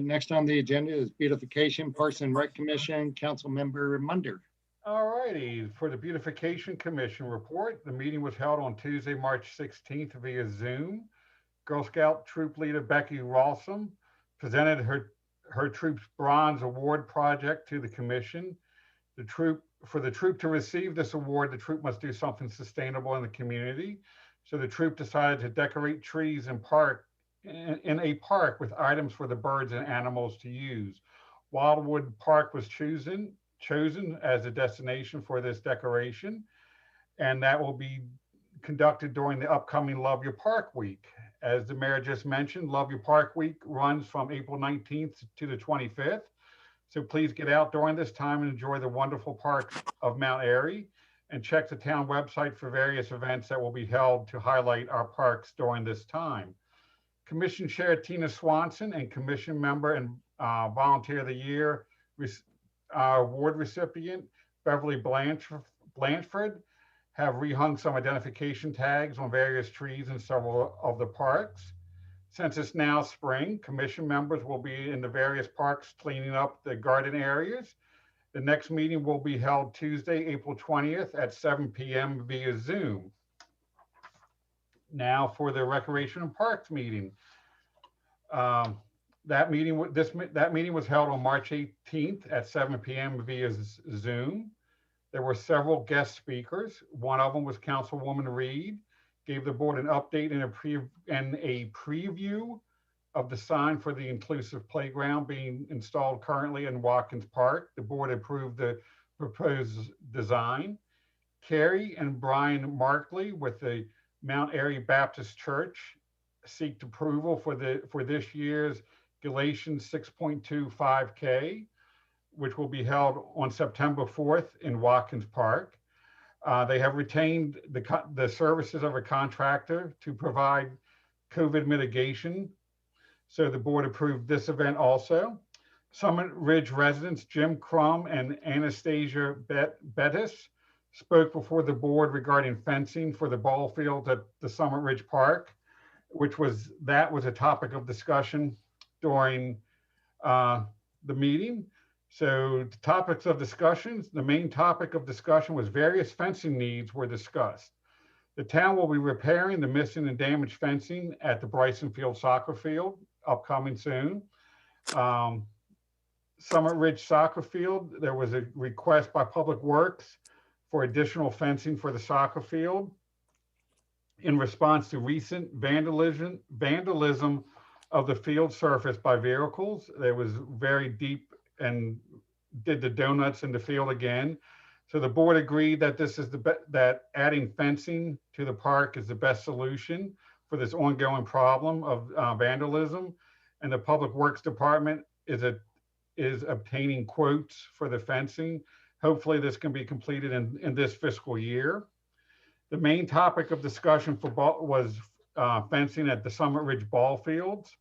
Next on the agenda is Beautification, Parks and Rec Commission, Councilmember Munder. All righty, for the Beautification Commission report, the meeting was held on Tuesday, March 16th via Zoom. Girl Scout Troop Leader Becky Rawson presented her troop's Bronze Award project to the commission. For the troop to receive this award, the troop must do something sustainable in the community. So the troop decided to decorate trees in a park with items for the birds and animals to use. Wildwood Park was chosen as a destination for this decoration, and that will be conducted during the upcoming Love Your Park Week. As the mayor just mentioned, Love Your Park Week runs from April 19th to the 25th. So please get out during this time and enjoy the wonderful park of Mount Airy, and check the town website for various events that will be held to highlight our parks during this time. Commission Chair Tina Swanson and Commission Member and Volunteer of the Year award recipient Beverly Blanchford have rehung some identification tags on various trees in several of the parks. Since it's now spring, commission members will be in the various parks cleaning up the garden areas. The next meeting will be held Tuesday, April 20th at 7 p.m. via Zoom. Now for the Recreation and Parks meeting. That meeting was held on March 18th at 7 p.m. via Zoom. There were several guest speakers. One of them was Councilwoman Reed, gave the board an update and a preview of the sign for the inclusive playground being installed currently in Watkins Park. The board approved the proposed design. Carrie and Brian Markley with the Mount Airy Baptist Church seeked approval for this year's Galatians 6.25K, which will be held on September 4th in Watkins Park. They have retained the services of a contractor to provide COVID mitigation. So the board approved this event also. Summit Ridge residents Jim Crum and Anastasia Bettis spoke before the board regarding fencing for the ball fields at the Summit Ridge Park, which was a topic of discussion during the meeting. So the topics of discussions, the main topic of discussion was various fencing needs were discussed. The town will be repairing the missing and damaged fencing at the Bryson Field soccer field, upcoming soon. Summit Ridge soccer field, there was a request by Public Works for additional fencing for the soccer field in response to recent vandalism of the field surface by vehicles. It was very deep and did the donuts in the field again. So the board agreed that this is that adding fencing to the park is the best solution for this ongoing problem of vandalism. And the Public Works Department is obtaining quotes for the fencing. Hopefully this can be completed in this fiscal year. The main topic of discussion was fencing at the Summit Ridge ball fields.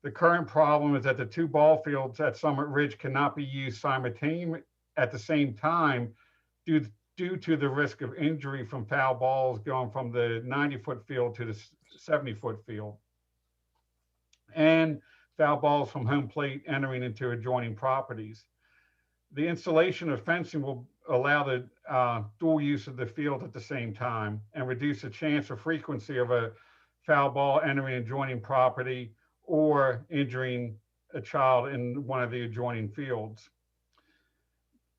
The current problem is that the two ball fields at Summit Ridge cannot be used simultaneously at the same time due to the risk of injury from foul balls going from the 90-foot field to the 70-foot field, and foul balls from home plate entering into adjoining properties. The installation of fencing will allow the dual use of the field at the same time and reduce the chance or frequency of a foul ball entering adjoining property or injuring a child in one of the adjoining fields.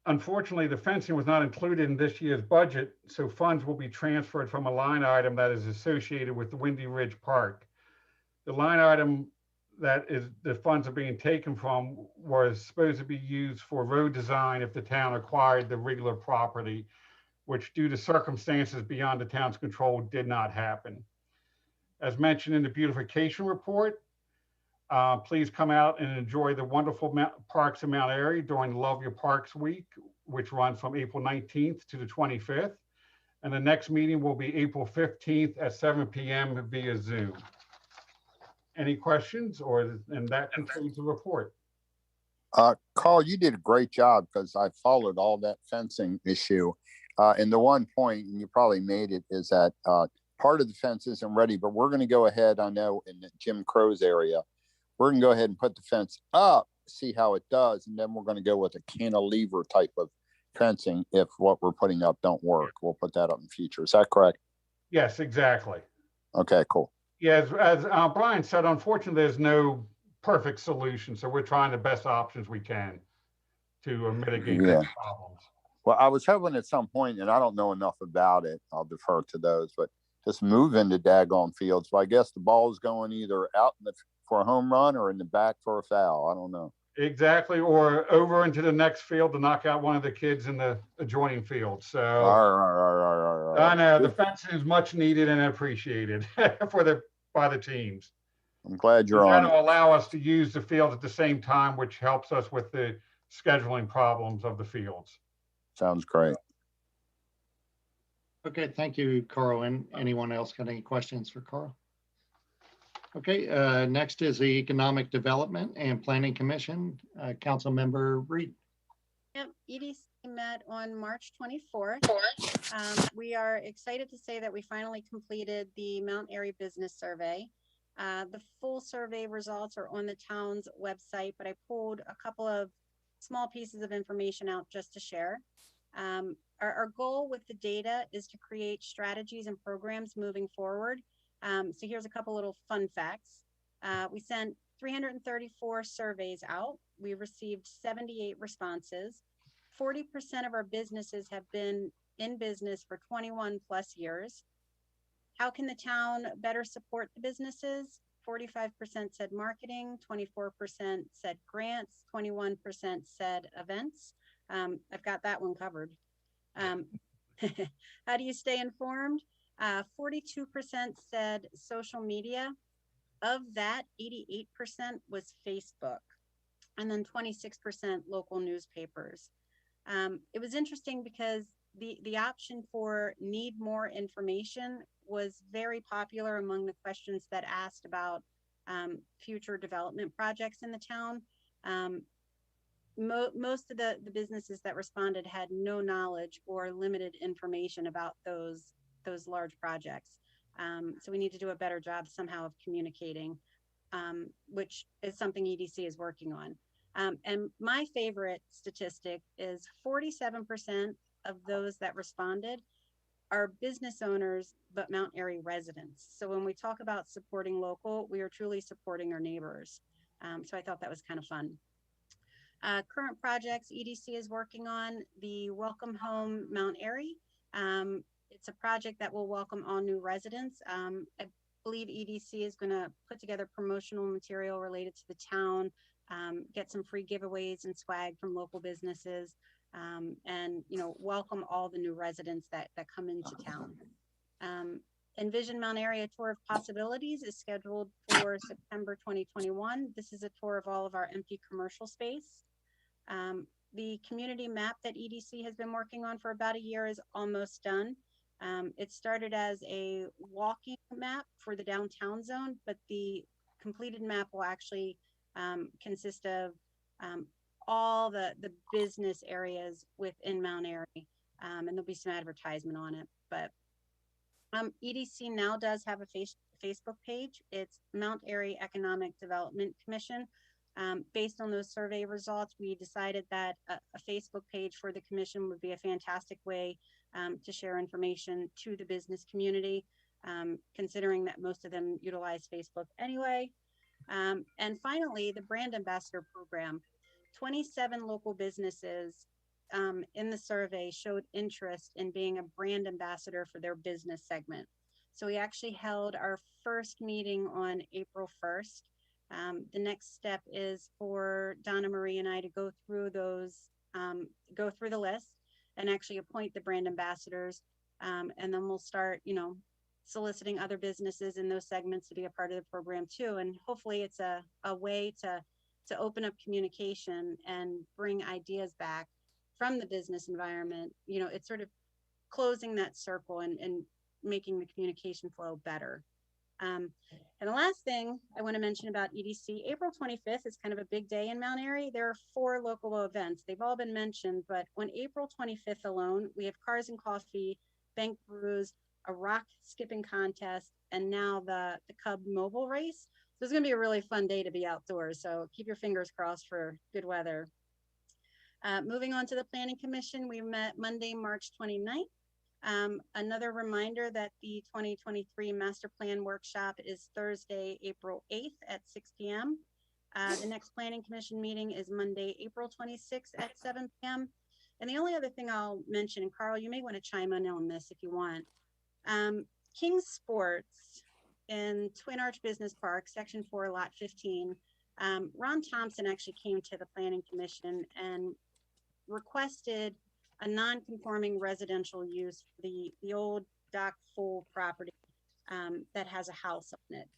Unfortunately, the fencing was not included in this year's budget, so funds will be transferred from a line item that is associated with the Windy Ridge Park. The line item that is the funds are being taken from was supposed to be used for road design if the town acquired the regular property, which due to circumstances beyond the town's control did not happen. As mentioned in the beautification report, please come out and enjoy the wonderful parks in Mount Airy during Love Your Parks Week, which runs from April 19th to the 25th. And the next meeting will be April 15th at 7 p.m. via Zoom. Any questions, and that concludes the report. Carl, you did a great job because I followed all that fencing issue. And the one point, and you probably made it, is that part of the fence isn't ready, but we're going to go ahead, I know in Jim Crow's area, we're going to go ahead and put the fence up, see how it does, and then we're going to go with a cantilever type of fencing if what we're putting up don't work. We'll put that up in the future. Is that correct? Yes, exactly. Okay, cool. Yeah, as Brian said, unfortunately, there's no perfect solution, so we're trying the best options we can to mitigate these problems. Well, I was hoping at some point, and I don't know enough about it, I'll defer to those, but just move into daggone fields. But I guess the ball is going either out for a home run or in the back for a foul. I don't know. Exactly, or over into the next field to knock out one of the kids in the adjoining field. So I know the fencing is much needed and appreciated by the teams. I'm glad you're on. That'll allow us to use the field at the same time, which helps us with the scheduling problems of the fields. Sounds great. Okay, thank you, Carl. And anyone else got any questions for Carl? Okay, next is the Economic Development and Planning Commission, Council Member Reed. Yep, EDC met on March 24th. We are excited to say that we finally completed the Mount Airy Business Survey. The full survey results are on the town's website, but I pulled a couple of small pieces of information out just to share. Our goal with the data is to create strategies and programs moving forward. So here's a couple little fun facts. We sent 334 surveys out. We received 78 responses. 40% of our businesses have been in business for 21 plus years. How can the town better support the businesses? 45% said marketing, 24% said grants, 21% said events. I've got that one covered. How do you stay informed? 42% said social media. Of that, 88% was Facebook, and then 26% local newspapers. It was interesting because the option for need more information was very popular among the questions that asked about future development projects in the town. Most of the businesses that responded had no knowledge or limited information about those large projects. So we need to do a better job somehow of communicating, which is something EDC is working on. And my favorite statistic is 47% of those that responded are business owners, but Mount Airy residents. So when we talk about supporting local, we are truly supporting our neighbors. So I thought that was kind of fun. Current projects EDC is working on: the Welcome Home Mount Airy. It's a project that will welcome all new residents. I believe EDC is going to put together promotional material related to the town, get some free giveaways and swag from local businesses, and, you know, welcome all the new residents that come into town. Envision Mount Area Tour of Possibilities is scheduled for September 2021. This is a tour of all of our empty commercial space. The community map that EDC has been working on for about a year is almost done. It started as a walking map for the downtown zone, but the completed map will actually consist of all the business areas within Mount Airy, and there'll be some advertisement on it. But EDC now does have a Facebook page. It's Mount Airy Economic Development Commission. Based on those survey results, we decided that a Facebook page for the commission would be a fantastic way to share information to the business community, considering that most of them utilize Facebook anyway. And finally, the Brand Ambassador Program. 27 local businesses in the survey showed interest in being a brand ambassador for their business segment. So we actually held our first meeting on April 1st. The next step is for Donna Marie and I to go through those, go through the list and actually appoint the brand ambassadors. And then we'll start, you know, soliciting other businesses in those segments to be a part of the program too. And hopefully it's a way to open up communication and bring ideas back from the business environment. You know, it's sort of closing that circle and making the communication flow better. And the last thing I want to mention about EDC, April 25th is kind of a big day in Mount Airy. There are 4 local events. They've all been mentioned, but on April 25th alone, we have Cars and Coffee, Bank Brews, a rock skipping contest, and now the Cub Mobile Race. So it's going to be a really fun day to be outdoors. So keep your fingers crossed for good weather. Moving on to the Planning Commission, we met Monday, March 29th. Another reminder that the 2023 Master Plan Workshop is Thursday, April 8th at 6 p.m. The next Planning Commission meeting is Monday, April 26th at 7 p.m. And the only other thing I'll mention, and Carl, you may want to chime in on this if you want. King's Sports in Twin Arch Business Park, Section 4, Lot 15. Ron Thompson actually came to the Planning Commission and requested a non-conforming residential use for the old Dock Full property that has a house on it.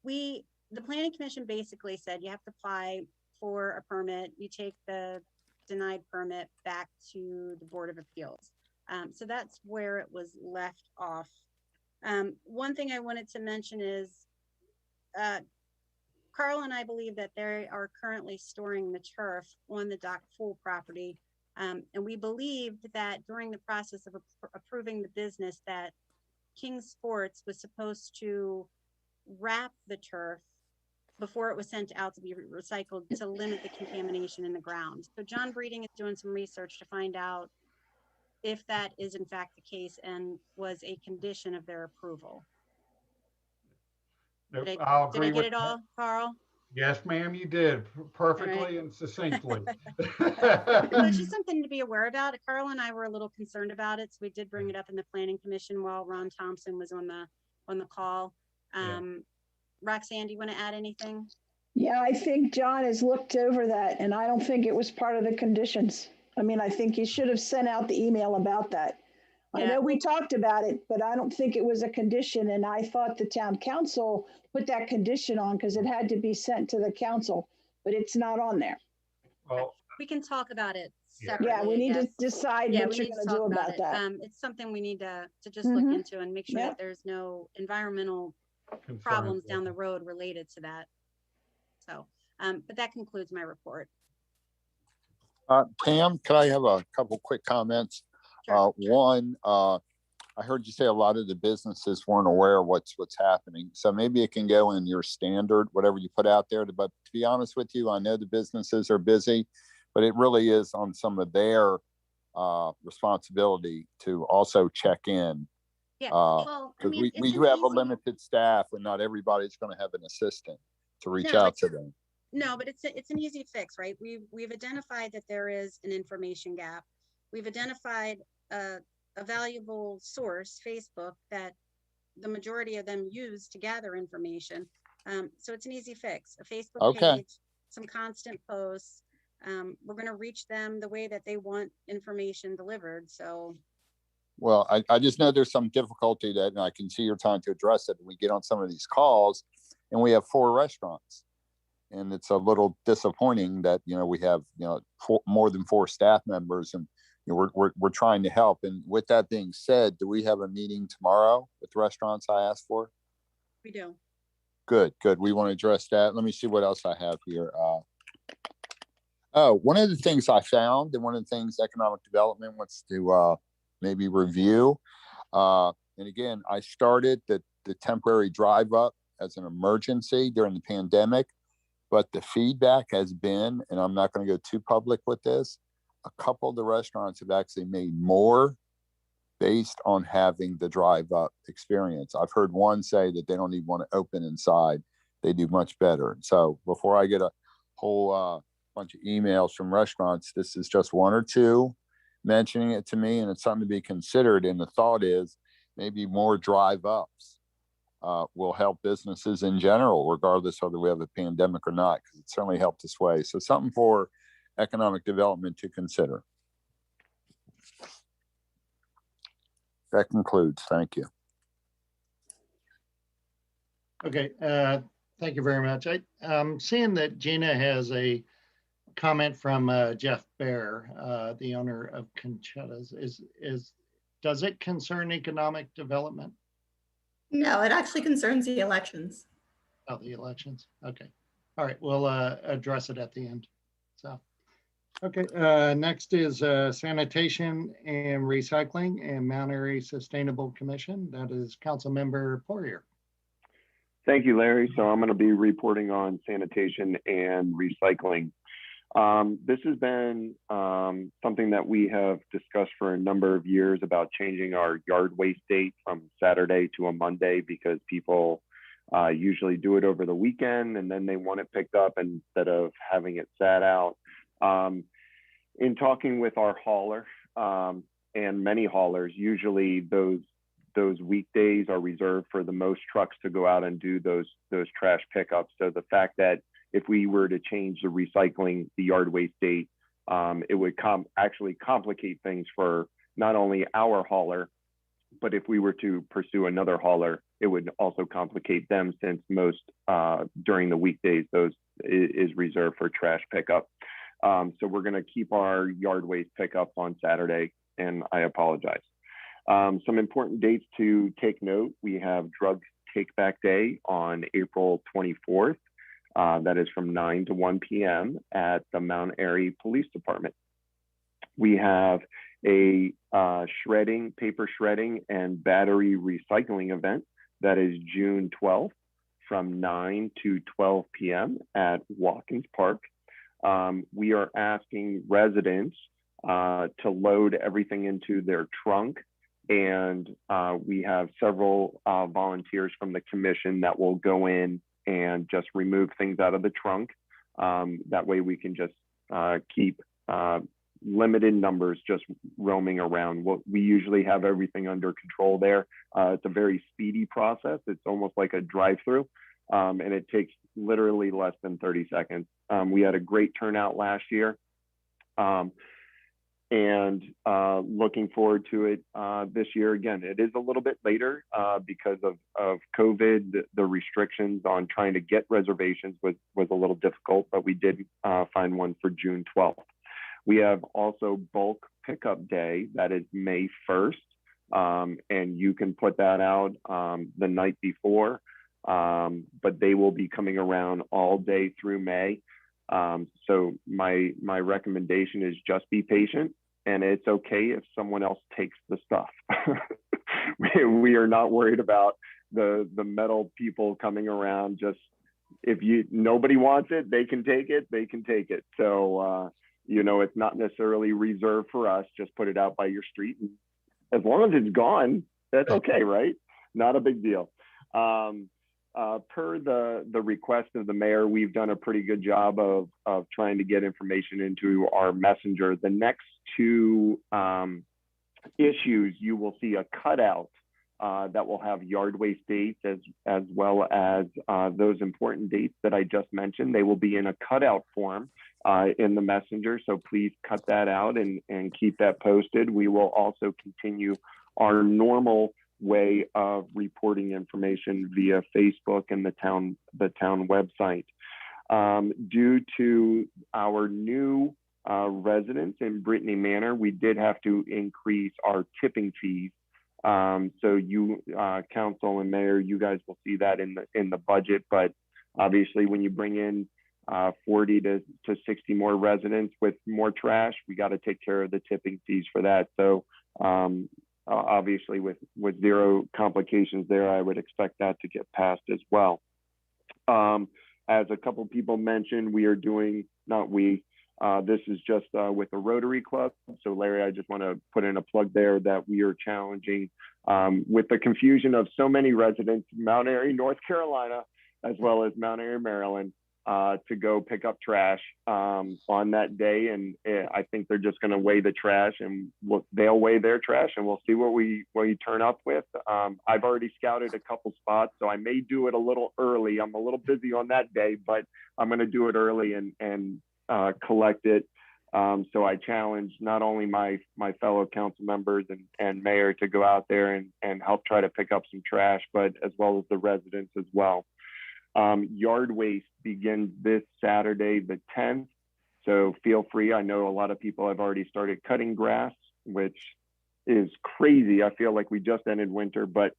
The Planning Commission basically said you have to apply for a permit. You take the denied permit back to the Board of Appeals. So that's where it was left off. One thing I wanted to mention is Carl and I believe that they are currently storing the turf on the Dock Full property. And we believed that during the process of approving the business that King Sports was supposed to wrap the turf before it was sent out to be recycled to limit the contamination in the ground. So John Breeding is doing some research to find out if that is in fact the case and was a condition of their approval. Nope, Did I'll I agree get with it all, Carl? Yes, ma'am, you did perfectly All right. and succinctly. So it's just something to be aware about. Carl and I were a little concerned about it, so we did bring it up in the Planning Commission while Ron Thompson was on the call. Roxanne, do you want to add anything? Yeah, I think John has looked over that, and I don't think it was part of the conditions. I mean, I think he should have sent out the email about that. I know we talked about it, but I don't think it was a condition, and I thought the town council put that condition on because it had to be sent to the council, but it's not on there. Well, we can talk about it separately. Yeah, we need to decide what you're going to do about that. It's something we need to just look into and make sure that there's no environmental problems down the road related to that. So, but that concludes my report. Pam, could I have a couple quick comments? Sure. One, I heard you say a lot of the businesses weren't aware of what's happening. So maybe it can go in your standard, whatever you put out there. But to be honest with you, I know the businesses are busy, but it really is on some of their responsibility to also check in. Yeah, well, I mean, we do have a limited staff and not everybody's going to have an assistant to reach out to them. No, but it's an easy fix, right? We've identified that there is an information gap. We've identified a valuable source, Facebook, that the majority of them use to gather information. So it's an easy fix, a Facebook Okay. page, some constant posts. We're going to reach them the way that they want information delivered. So Well, I just know there's some difficulty that, and I can see you're trying to address it. We get on some of these calls and we have 4 restaurants. And it's a little disappointing that, we have, more than 4 staff members, and we're trying to help. And with that being said, do we have a meeting tomorrow with restaurants I asked for? we do. Good. We want to address that. Let me see what else I have here. One of the things I found, and one of the things economic development wants to maybe review. And again, I started the temporary drive up as an emergency during the pandemic, but the feedback has been, and I'm not going to go too public with this, a couple of the restaurants have actually made more based on having the drive up experience. I've heard one say that they don't even want to open inside. They do much better. So before I get a whole bunch of emails from restaurants, this is just 1 or 2 mentioning it to me, and it's something to be considered. And the thought is maybe more drive ups will help businesses in general, regardless whether we have a pandemic or not, because it certainly helped this way. So something for economic development to consider. That concludes. Thank you. Okay, thank you very much. I'm seeing that Gina has a comment from Jeff Bear, the owner of Conchetta's. Does it concern economic development? No, it actually concerns the elections. Oh, the elections. Okay. All right. We'll address it at the end. So, okay. Next is Sanitation and Recycling and Mount Airy Sustainable Commission. That is Councilmember Poirier. Thank you, Larry. So I'm going to be reporting on sanitation and recycling. This has been something that we have discussed for a number of years about changing our yard waste date from Saturday to a Monday, because people usually do it over the weekend and then they want it picked up instead of having it sat out. In talking with our hauler and many haulers, usually those weekdays are reserved for the most trucks to go out and do those trash pickups. So the fact that if we were to change the recycling, the yard waste date, it would actually complicate things for not only our hauler, but if we were to pursue another hauler, it would also complicate them, since most during the weekdays, those is reserved for trash pickup. So we're going to keep our yard waste pickup on Saturday, and I apologize. Some important dates to take note: we have Drug Take Back Day on April 24th. That is from 9 to 1 p.m. at the Mount Airy Police Department. We have a paper shredding and battery recycling event. That is June 12th from 9 to 12 p.m. at Watkins Park. We are asking residents to load everything into their trunk, and we have several volunteers from the commission that will go in and just remove things out of the trunk. That way we can just keep limited numbers just roaming around. We usually have everything under control there. It's a very speedy process. It's almost like a drive-through, and it takes literally less than 30 seconds. We had a great turnout last year, and looking forward to it this year. Again, it is a little bit later because of COVID. The restrictions on trying to get reservations was a little difficult, but we did find one for June 12th. We have also bulk pickup day. That is May 1st, and you can put that out the night before, but they will be coming around all day through May. So my recommendation is just be patient, and it's okay if someone else takes the stuff. We are not worried about the metal people coming around. Just if nobody wants it, they can take it. So it's not necessarily reserved for us. Just put it out by your street, and as long as it's gone, that's okay, right? Not a big deal. Per the request of the mayor, we've done a pretty good job of trying to get information into our messenger. The next two issues, you will see a cutout that will have yard waste dates as well as those important dates that I just mentioned. They will be in a cutout form in the messenger, so please cut that out and keep that posted. We will also continue our normal way of reporting information via Facebook and the town website. Due to our new residents in Brittany Manor, we did have to increase our tipping fees. So you, council and mayor, you guys will see that in the budget. But obviously, when you bring in 40 to 60 more residents with more trash, we got to take care of the tipping fees for that. So obviously, with zero complications there, I would expect that to get passed as well. As a couple people mentioned, we are doing, not we, this is just with the Rotary Club. So Larry, I just want to put in a plug there that we are challenging with the confusion of so many residents in Mount Airy, North Carolina, as well as Mount Airy, Maryland, to go pick up trash on that day. And I think they're just going to weigh the trash, and they'll weigh their trash, and we'll see what we turn up with. I've already scouted a couple spots, so I may do it a little early. I'm a little busy on that day, but I'm going to do it early and collect it. So I challenge not only my fellow council members and mayor to go out there and help try to pick up some trash, but as well as the residents as well. Yard waste begins this Saturday, the 10th. So feel free. I know a lot of people have already started cutting grass, which is crazy. I feel like we just ended winter, but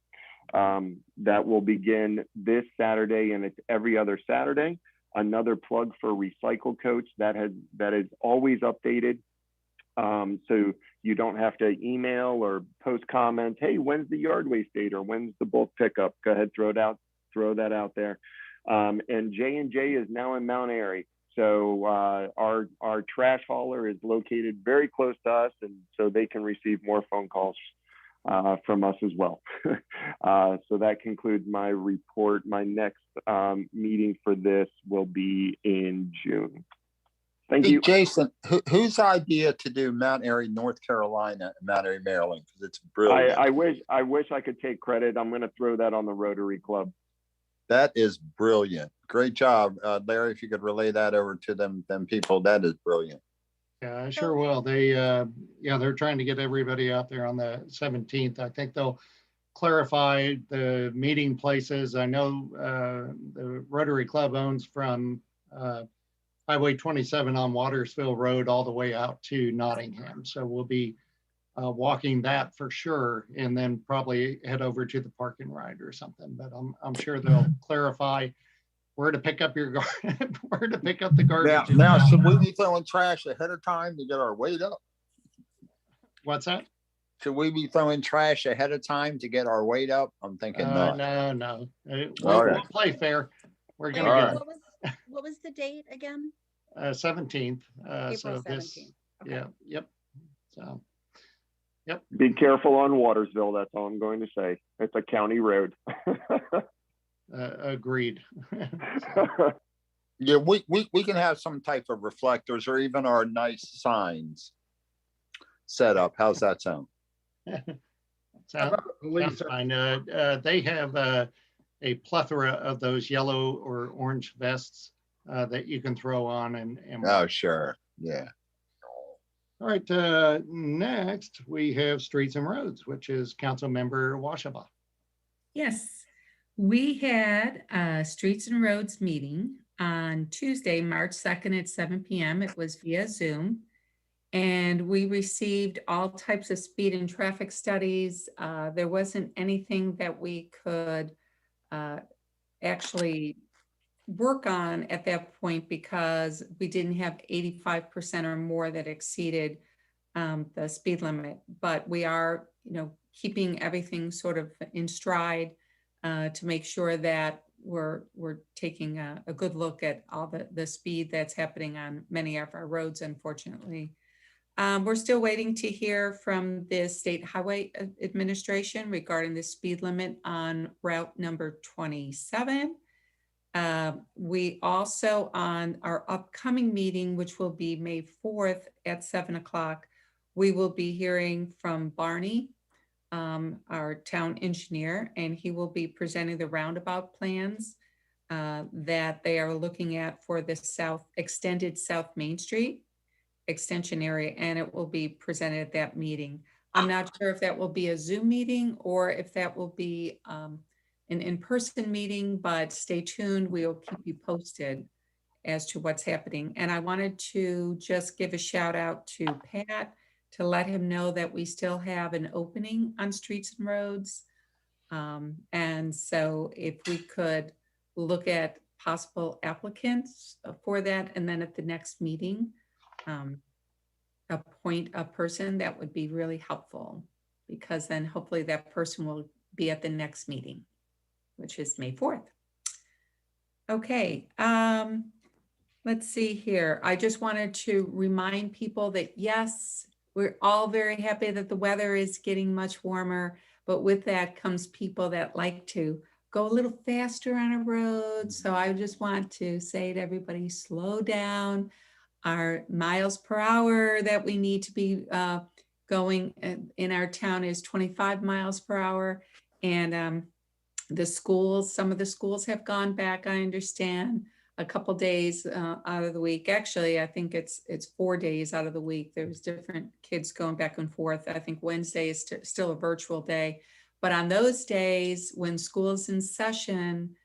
that will begin this Saturday, and it's every other Saturday. Another plug for Recycle Coach that is always updated. So you don't have to email or post comments. Hey, when's the yard waste date, or when's the bulk pickup? Go ahead, throw that out there. And J&J is now in Mount Airy. So our trash hauler is located very close to us, and so they can receive more phone calls from us as well. So that concludes my report. My next meeting for this will be in June. Thank you. Jason, whose idea to do Mount Airy, North Carolina, and Mount Airy, Maryland? Because it's brilliant. I wish I could take credit. I'm going to throw that on the Rotary Club. That is brilliant. Great job, Larry. If you could relay that over to them people, that is brilliant. Yeah, I sure will. They, they're trying to get everybody out there on the 17th. I think they'll clarify the meeting places. I know the Rotary Club owns from Highway 27 on Watersville Road all the way out to Nottingham. So we'll be walking that for sure, and then probably head over to the park and ride or something. But I'm sure they'll clarify where to pick up your where to pick up the garbage. Now, should we be throwing trash ahead of time to get our weight up? What's that? Should we be throwing trash ahead of time to get our weight up? I'm thinking not. No. We'll play fair. We're gonna get. What was the date again? 17th. April so 17th. this, Okay. Yep. So, yep. Be careful on Watersville. That's all I'm going to say. It's a county road. Agreed. Yeah, we can have some type of reflectors or even our nice signs set up. How's that sound? Sounds fine. They have a plethora of those yellow or orange vests that you can throw on and oh, sure. Yeah. All right. Next, we have Streets and Roads, which is Council Member Washaba. Yes, we had a Streets and Roads meeting on Tuesday, March 2nd at 7 p.m. It was via Zoom. And we received all types of speed and traffic studies. There wasn't anything that we could actually work on at that point because we didn't have 85% or more that exceeded the speed limit. But we are, keeping everything sort of in stride to make sure that we're taking a good look at all the speed that's happening on many of our roads, unfortunately. We're still waiting to hear from the State Highway Administration regarding the speed limit on route number 27. We also, on our upcoming meeting, which will be May 4th at 7 o'clock, we will be hearing from Barney our town engineer, and he will be presenting the roundabout plans that they are looking at for the extended South Main Street extension area, and it will be presented at that meeting. I'm not sure if that will be a Zoom meeting or if that will be an in-person meeting, but stay tuned. We'll keep you posted as to what's happening. And I wanted to just give a shout out to Pat to let him know that we still have an opening on Streets and Roads. And so if we could look at possible applicants for that, and then at the next meeting, appoint a person, that would be really helpful, because then hopefully that person will be at the next meeting, which is May 4th. Okay, let's see here. I just wanted to remind people that yes, we're all very happy that the weather is getting much warmer, but with that comes people that like to go a little faster on a road. So I just want to say to everybody, slow down. Our miles per hour that we need to be going in our town is 25 miles per hour. And the schools, some of the schools have gone back, I understand, a couple days out of the week. Actually, I think it's 4 days out of the week. There's different kids going back and forth. I think Wednesday is still a virtual day. But on those days when school is in session,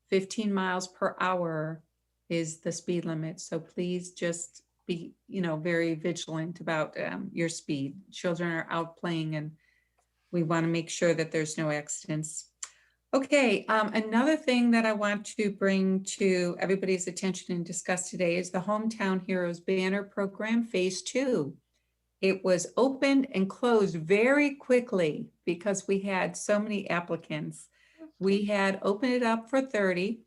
15 miles per hour is the speed limit. So please just be, very vigilant about your speed. Children are out playing, and we want to make sure that there's no accidents. Okay, another thing that I want to bring to everybody's attention and discuss today is the Hometown Heroes Banner Program, Phase 2. It was opened and closed very quickly because we had so many applicants. We had opened it up for 30.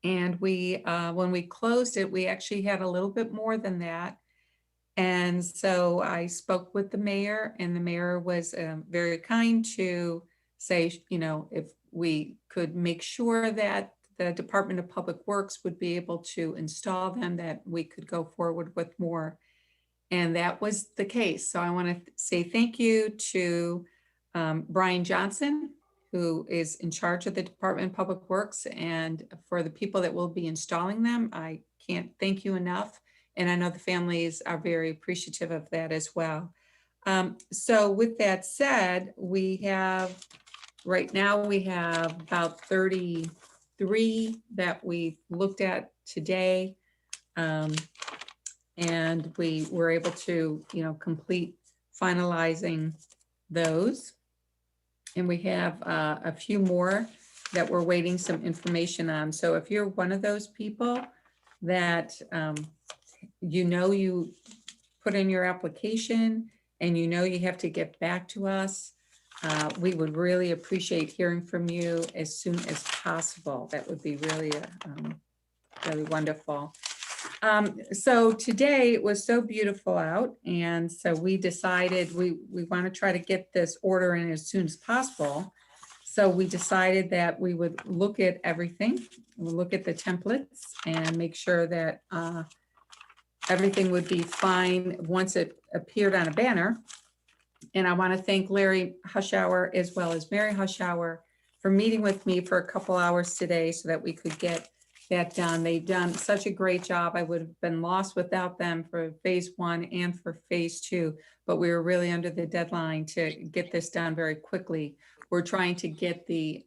And we, when we closed it, we actually had a little bit more than that. And so I spoke with the mayor, and the mayor was very kind to say, if we could make sure that the Department of Public Works would be able to install them, that we could go forward with more. And that was the case. So I want to say thank you to Brian Johnson, who is in charge of the Department of Public Works, and for the people that will be installing them. I can't thank you enough. And I know the families are very appreciative of that as well. So with that said, right now we have about 33 that we looked at today. And we were able to, complete finalizing those. And we have a few more that we're waiting some information on. So if you're one of those people that you put in your application and you have to get back to us, we would really appreciate hearing from you as soon as possible. That would be really, really wonderful. So today it was so beautiful out, and so we decided we want to try to get this order in as soon as possible. So we decided that we would look at everything, we'll look at the templates and make sure that everything would be fine once it appeared on a banner. And I want to thank Larry Hushauer as well as Mary Hushauer for meeting with me for a couple hours today so that we could get that done. They've done such a great job. I would have been lost without them for Phase 1 and for Phase 2, but we were really under the deadline to get this done very quickly. We're trying to get the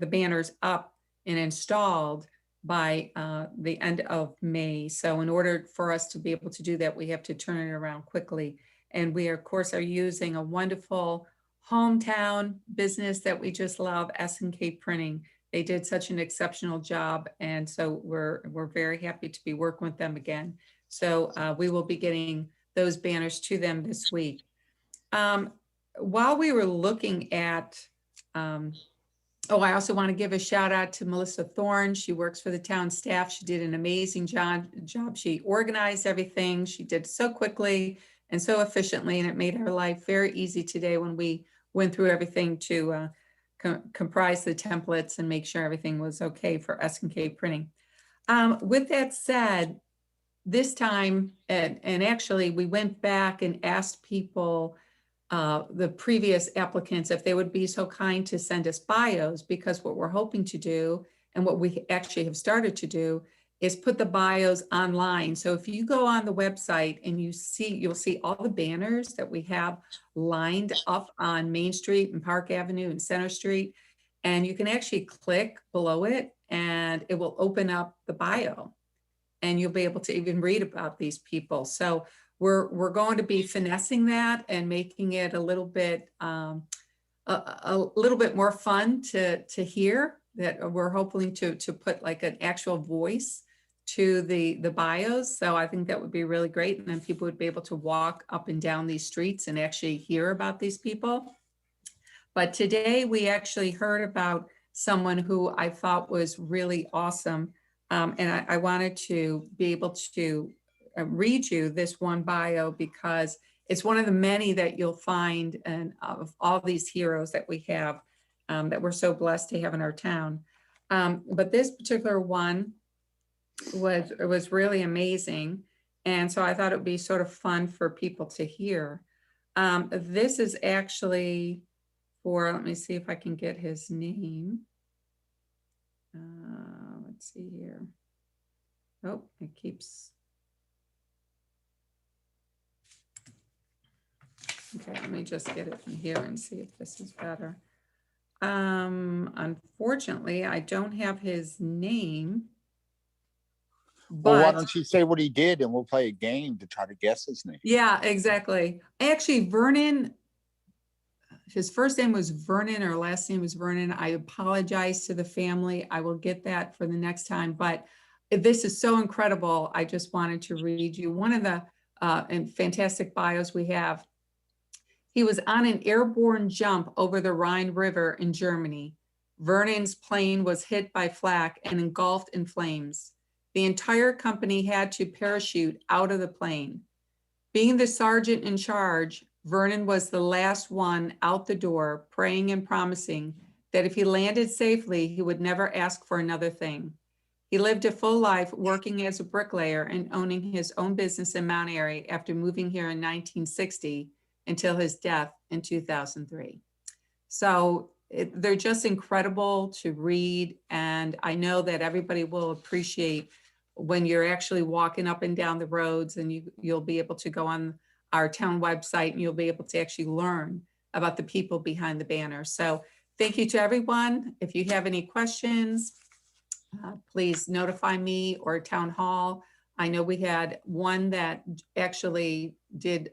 banners up and installed by the end of May. So in order for us to be able to do that, we have to turn it around quickly. And we, of course, are using a wonderful hometown business that we just love, S&K Printing. They did such an exceptional job. And so we're very happy to be working with them again. So we will be getting those banners to them this week. While we were looking at, I also want to give a shout out to Melissa Thorne. She works for the town staff. She did an amazing job. She organized everything. She did so quickly and so efficiently, and it made her life very easy today when we went through everything to comprise the templates and make sure everything was okay for S&K Printing. With that said, this time, and actually we went back and asked people the previous applicants, if they would be so kind to send us bios, because what we're hoping to do, and what we actually have started to do, is put the bios online. So if you go on the website and you'll see all the banners that we have lined up on Main Street and Park Avenue and Center Street. And you can actually click below it and it will open up the bio. And you'll be able to even read about these people. So we're going to be finessing that and making it a little bit more fun to hear, that we're hoping to put like an actual voice to the bios. So I think that would be really great. And then people would be able to walk up and down these streets and actually hear about these people. But today we actually heard about someone who I thought was really awesome. And I wanted to be able to read you this one bio, because it's one of the many that you'll find, and of all these heroes that we have, that we're so blessed to have in our town. But this particular one was really amazing. And so I thought it would be sort of fun for people to hear. This is actually for, let me see if I can get his name. Let's see here. Oh, it keeps. Okay, let me just get it from here and see if this is better. Unfortunately, I don't have his name. Well, why don't you say what he did and we'll play a game to try to guess his name? Yeah, exactly. Actually, Vernon, his first name was Vernon, or last name was Vernon. I apologize to the family. I will get that for the next time, but this is so incredible. I just wanted to read you one of the and fantastic bios we have. He was on an airborne jump over the Rhine River in Germany. Vernon's plane was hit by flak and engulfed in flames. The entire company had to parachute out of the plane. Being the sergeant in charge, Vernon was the last one out the door, praying and promising that if he landed safely, he would never ask for another thing. He lived a full life working as a bricklayer and owning his own business in Mount Airy after moving here in 1960 until his death in 2003. So they're just incredible to read. And I know that everybody will appreciate when you're actually walking up and down the roads, and you'll be able to go on our town website and you'll be able to actually learn about the people behind the banner. So thank you to everyone. If you have any questions, please notify me or Town Hall. I know we had one that actually did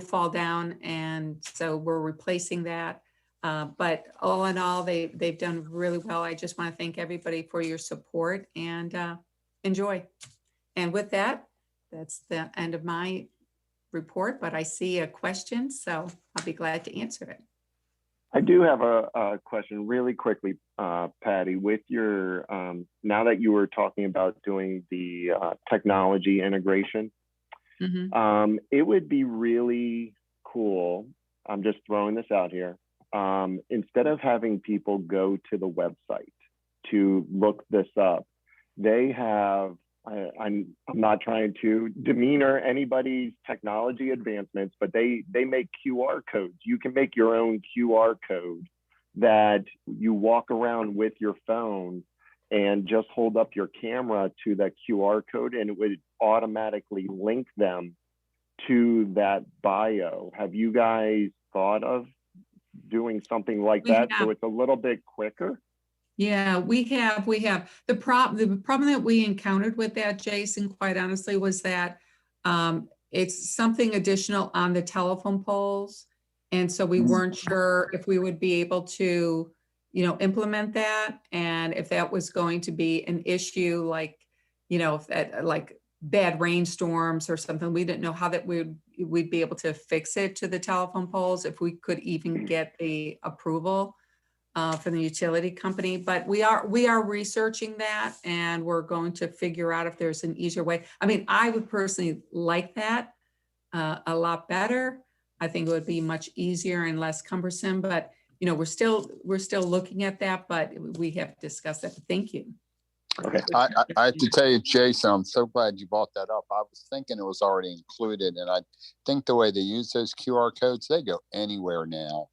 fall down, and so we're replacing that. But all in all, they've done really well. I just want to thank everybody for your support, and enjoy. And with that, that's the end of my report, but I see a question, so I'll be glad to answer it. I do have a question really quickly, Patty, with your, now that you were talking about doing the technology integration, it would be really cool. I'm just throwing this out here. Instead of having people go to the website to look this up, they have, I'm not trying to demeanor anybody's technology advancements, but they make QR codes. You can make your own QR code that you walk around with your phone and just hold up your camera to that QR code, and it would automatically link them to that bio. Have you guys thought of doing something like that so it's a little bit quicker? Yeah, we have. The problem that we encountered with that, Jason, quite honestly, was that it's something additional on the telephone poles. And so we weren't sure if we would be able to, implement that. And if that was going to be an issue, like, like bad rainstorms or something, we didn't know how that we'd be able to fix it to the telephone poles, if we could even get the approval from the utility company. But we are researching that, and we're going to figure out if there's an easier way. I mean, I would personally like that a lot better. I think it would be much easier and less cumbersome, but we're still looking at that, but we have discussed that. Thank you. Okay. I have to tell you, Jason, I'm so glad you brought that up. I was thinking it was already included, and I think the way they use those QR codes, they go anywhere now.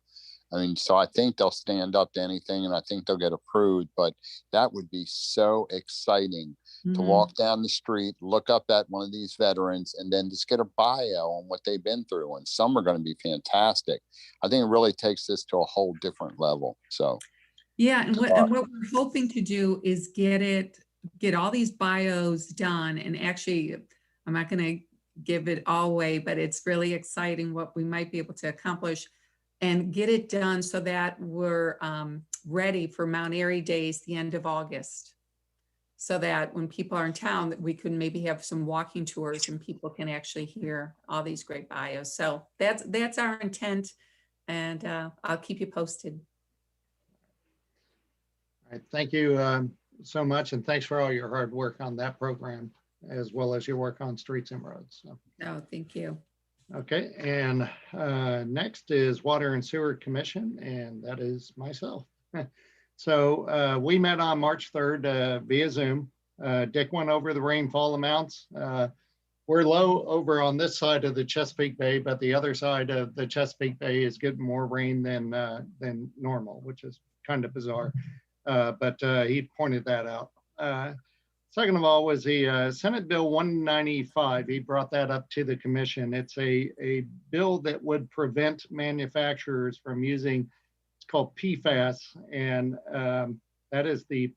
I mean, so I think they'll stand up to anything, and I think they'll get approved, but that would be so exciting to walk down the street, look up at one of these veterans, and then just get a bio on what they've been through. And some are going to be fantastic. I think it really takes this to a whole different level. So, yeah, and what we're hoping to do is get all these bios done. And actually, I'm not going to give it all away, but it's really exciting what we might be able to accomplish and get it done so that we're ready for Mount Airy Days, the end of August. So that when people are in town, that we can maybe have some walking tours and people can actually hear all these great bios. So that's our intent, and I'll keep you posted. All right, thank you so much, and thanks for all your hard work on that program, as well as your work on Streets and Roads. So. No, thank you. Okay, and next is Water and Sewer Commission, and that is myself. So we met on March 3rd via Zoom. Dick went over the rainfall amounts. We're low over on this side of the Chesapeake Bay, but the other side of the Chesapeake Bay is getting more rain than normal, which is kind of bizarre. But he pointed that out. Second of all was the Senate Bill 195. He brought that up to the commission. It's a bill that would prevent manufacturers from using, it's called PFAS, and that is the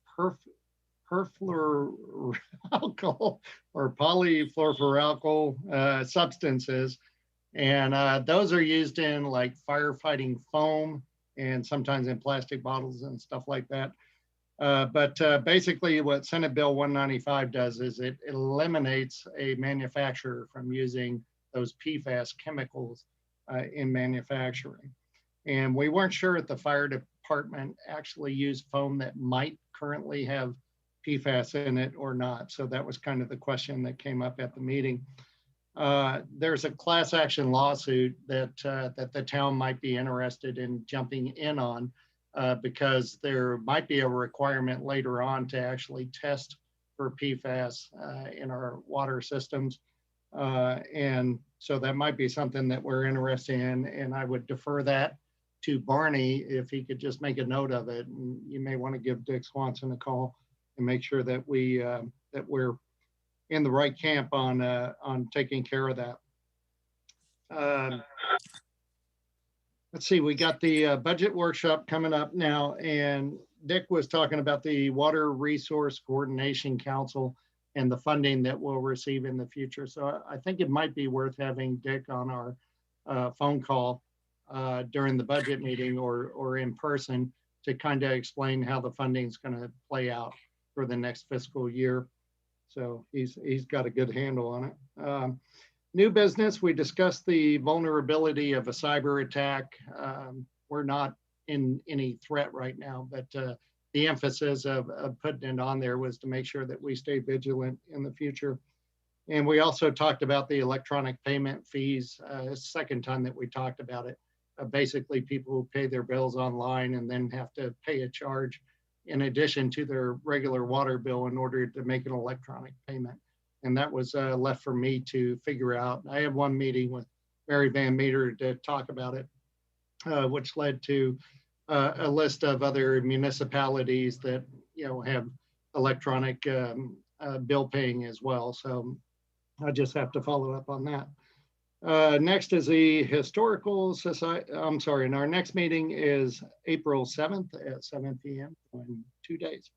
perfluoroalkyl or polyfluoroalkyl substances. And those are used in like firefighting foam and sometimes in plastic bottles and stuff like that. But basically what Senate Bill 195 does is it eliminates a manufacturer from using those PFAS chemicals in manufacturing. And we weren't sure if the fire department actually used foam that might currently have PFAS in it or not. So that was kind of the question that came up at the meeting. There's a class action lawsuit that the town might be interested in jumping in on because there might be a requirement later on to actually test for PFAS in our water systems. And so that might be something that we're interested in, and I would defer that to Barney if he could just make a note of it. And you may want to give Dick Swanson a call and make sure that we're in the right camp on taking care of that. Let's see, we got the budget workshop coming up now, and Dick was talking about the Water Resource Coordination Council and the funding that we'll receive in the future. So I think it might be worth having Dick on our phone call during the budget meeting or in person to kind of explain how the funding is going to play out for the next fiscal year. So he's got a good handle on it. New business, we discussed the vulnerability of a cyber attack. We're not in any threat right now, but the emphasis of putting it on there was to make sure that we stay vigilant in the future. And we also talked about the electronic payment fees, second time that we talked about it. Basically, people who pay their bills online and then have to pay a charge in addition to their regular water bill in order to make an electronic payment. And that was left for me to figure out. I had one meeting with Mary Van Meter to talk about it, which led to a list of other municipalities that have electronic bill paying as well. So I just have to follow up on that. Next is the Historical Society. I'm sorry, and our next meeting is April 7th at 7 p.m. in 2 days.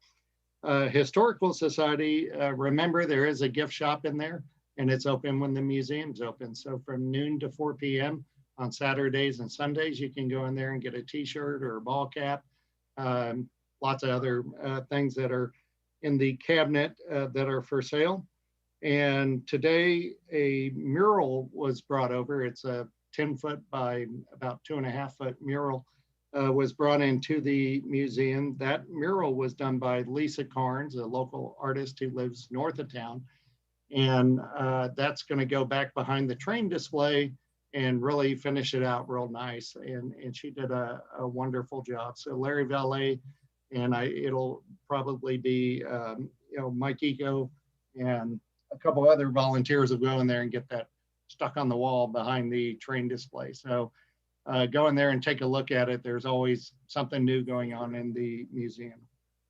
Historical Society, remember there is a gift shop in there and it's open when the museum's open. So from noon to 4 p.m. on Saturdays and Sundays, you can go in there and get a t-shirt or a ball cap. Lots of other things that are in the cabinet that are for sale. And today a mural was brought over. It's a 10-foot by about 2.5-foot mural was brought into the museum. That mural was done by Lisa Carnes, a local artist who lives north of town. And that's gonna go back behind the train display and really finish it out real nice. And she did a wonderful job. So Larry Valet, and it'll probably be Mike Eco and a couple other volunteers will go in there and get that stuck on the wall behind the train display. So go in there and take a look at it. There's always something new going on in the museum.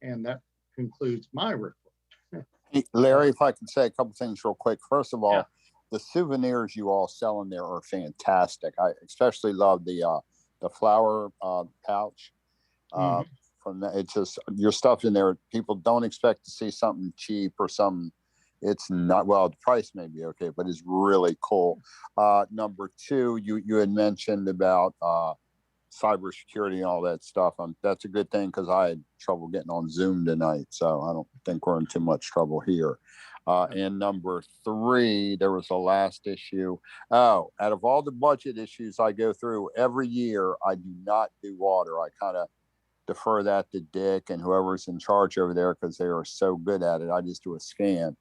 And that concludes my report. Hey, Larry, if I can say a couple things real quick. First of all, the souvenirs you all sell in there are fantastic. I especially love the flower pouch. From that, it's just your stuff in there. People don't expect to see something cheap or something. It's not, well, the price may be okay, but it's really cool. Number two, you had mentioned about cybersecurity and all that stuff. That's a good thing because I had trouble getting on Zoom tonight, so I don't think we're in too much trouble here. And number three, there was the last issue. Oh, out of all the budget issues I go through every year, I do not do water. I kind of defer that to Dick and whoever's in charge over there because they are so good at it. I just do a scan.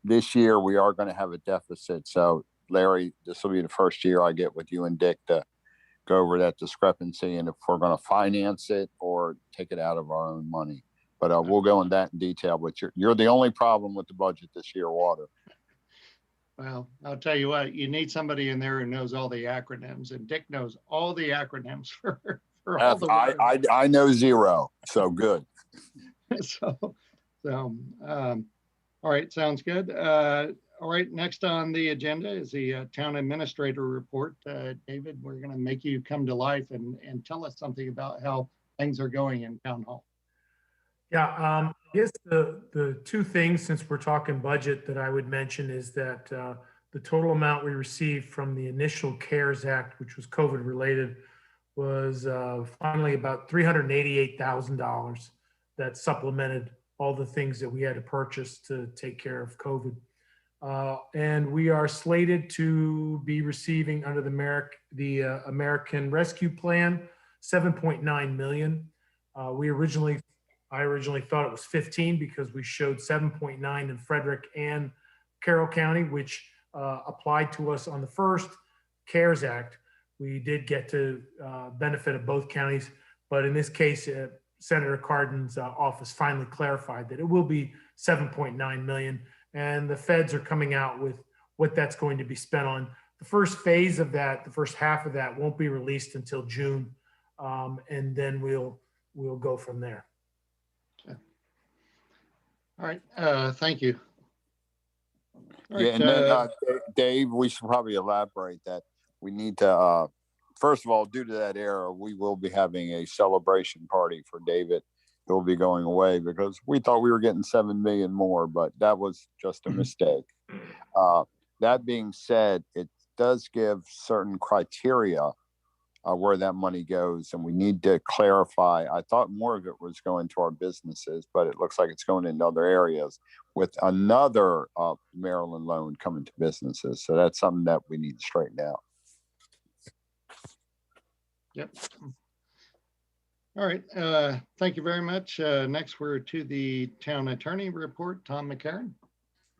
This year, we are going to have a deficit. So, Larry, this will be the first year I get with you and Dick to go over that discrepancy and if we're going to finance it or take it out of our own money. But we'll go in that in detail. But you're the only problem with the budget this year, water. Well, I'll tell you what, you need somebody in there who knows all the acronyms, and Dick knows all the acronyms for all the I know zero, so good. All right, sounds good. All right, next on the agenda is the town administrator report. David, we're going to make you come to life and tell us something about how things are going in town hall. Yeah, I guess the two things, since we're talking budget, that I would mention is that the total amount we received from the initial CARES Act, which was COVID related, was finally about $388,000 that supplemented all the things that we had to purchase to take care of COVID. And we are slated to be receiving under the American Rescue Plan, $7.9 million. I originally thought it was 15 because we showed 7.9 in Frederick and Carroll County, which applied to us on the first CARES Act. We did get to benefit of both counties, but in this case, Senator Cardin's office finally clarified that it will be 7.9 million, and the feds are coming out with what that's going to be spent on. The first phase of that, the first half of that, won't be released until June, and then we'll go from there. Okay. All right, thank you. All Yeah, right, and then Dave, we should probably elaborate that we need to. First of all, due to that error, we will be having a celebration party for David. He'll be going away because we thought we were getting 7 million more, but that was just a mistake. That being said, it does give certain criteria where that money goes, and we need to clarify. I thought more of it was going to our businesses, but it looks like it's going into other areas with another Maryland loan coming to businesses. So that's something that we need to straighten out. Yep. All right. Thank you very much. Next, we're to the town attorney report. Tom McCarron.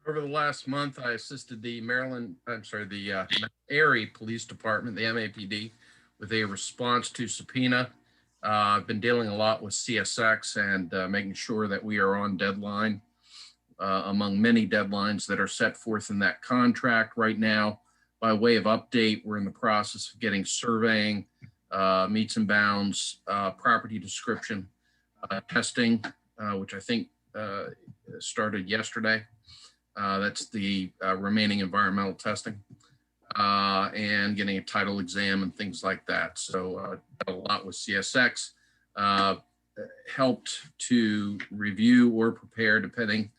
Over the last month, I assisted the Airy Police Department, the MAPD, with a response to subpoena. I've been dealing a lot with CSX and making sure that we are on deadline among many deadlines that are set forth in that contract right now. By way of update, we're in the process of getting surveying, meets and bounds, property description, testing, which I think started yesterday. That's the remaining environmental testing, and getting a title exam and things like that. So a lot with CSX, helped to review or prepare, depending,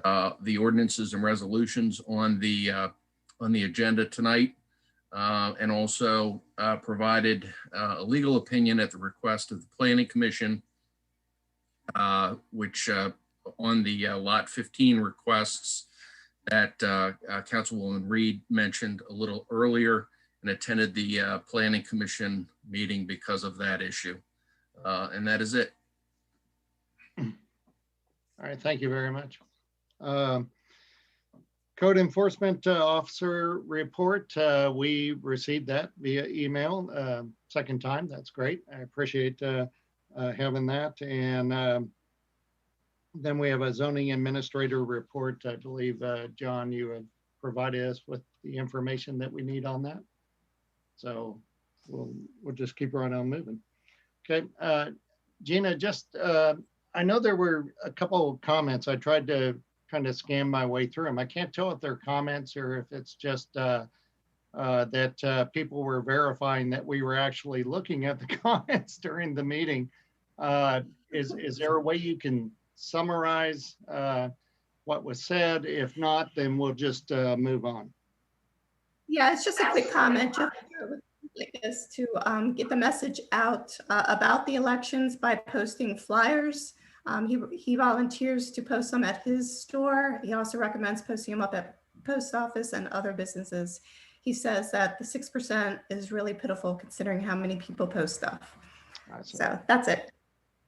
the ordinances and resolutions on the agenda tonight. And also provided a legal opinion at the request of the Planning Commission, which on the Lot 15 requests that Councilwoman Reed mentioned a little earlier, and attended the Planning Commission meeting because of that issue. And that is it. All right, thank you very much. Code Enforcement Officer report. We received that via email, second time. That's great. I appreciate having that. And Then we have a zoning administrator report. I believe, John, you have provided us with the information that we need on that. So we'll just keep right on moving. Okay, Gina, just, I know there were a couple of comments. I tried to kind of scan my way through them. I can't tell if they're comments or if it's just that people were verifying that we were actually looking at the comments during the meeting. Is there a way you can summarize what was said? If not, then we'll just move on. Yeah, it's just a quick comment. Jeff is to get the message out about the elections by posting flyers. He volunteers to post them at his store. He also recommends posting them up at post office and other businesses. He says that the 6% is really pitiful considering how many people post stuff. So that's it.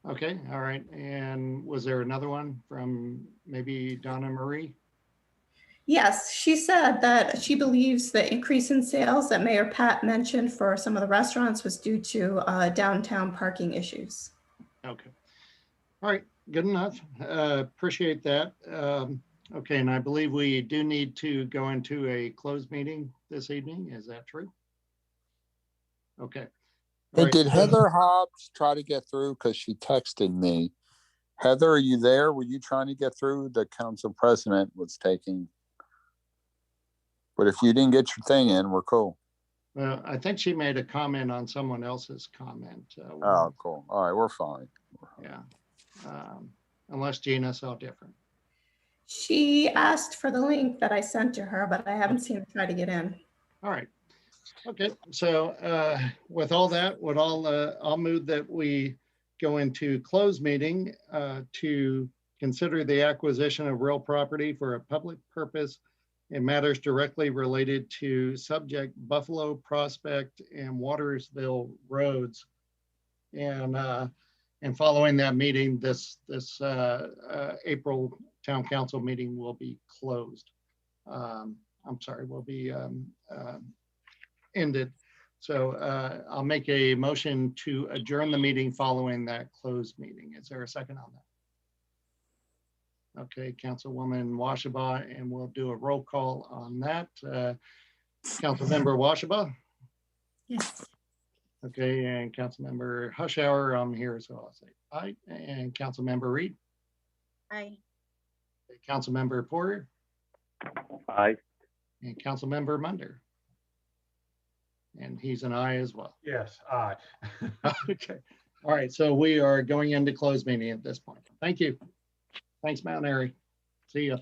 Okay, all right. And was there another one from maybe Donna Marie? Yes, she said that she believes the increase in sales that Mayor Pat mentioned for some of the restaurants was due to downtown parking issues. Okay. All right, good enough. Appreciate that. Okay, and I believe we do need to go into a closed meeting this evening. Is that true? Okay. All Hey, right. did Heather Hobbs try to get through? Because she texted me. Heather, are you there? Were you trying to get through? The council president was taking. But if you didn't get your thing in, we're cool. Well, I think she made a comment on someone else's comment. Oh, cool. All right, we're fine. Yeah. Unless Gina saw different. She asked for the link that I sent to her, but I haven't seen her try to get in. All right. Okay. So with all that, I'll move that we go into closed meeting to consider the acquisition of real property for a public purpose in matters directly related to subject Buffalo, Prospect, and Watersville roads. And following that meeting, this April Town Council meeting will be closed. I'm sorry, will be ended. So I'll make a motion to adjourn the meeting following that closed meeting. Is there a second on that? Okay, Councilwoman Washaba, and we'll do a roll call on that. Councilmember Washaba? Yes. Okay, and Councilmember Hushhour, I'm here, so I'll say aye. And Councilmember Reed? Aye. Okay, Councilmember Porter? Aye. And Councilmember Munder? And he's an aye as well. Yes, aye. Okay, all right, so we are going into closed meeting at this point. Thank you. Thanks, Mount Airy. See ya.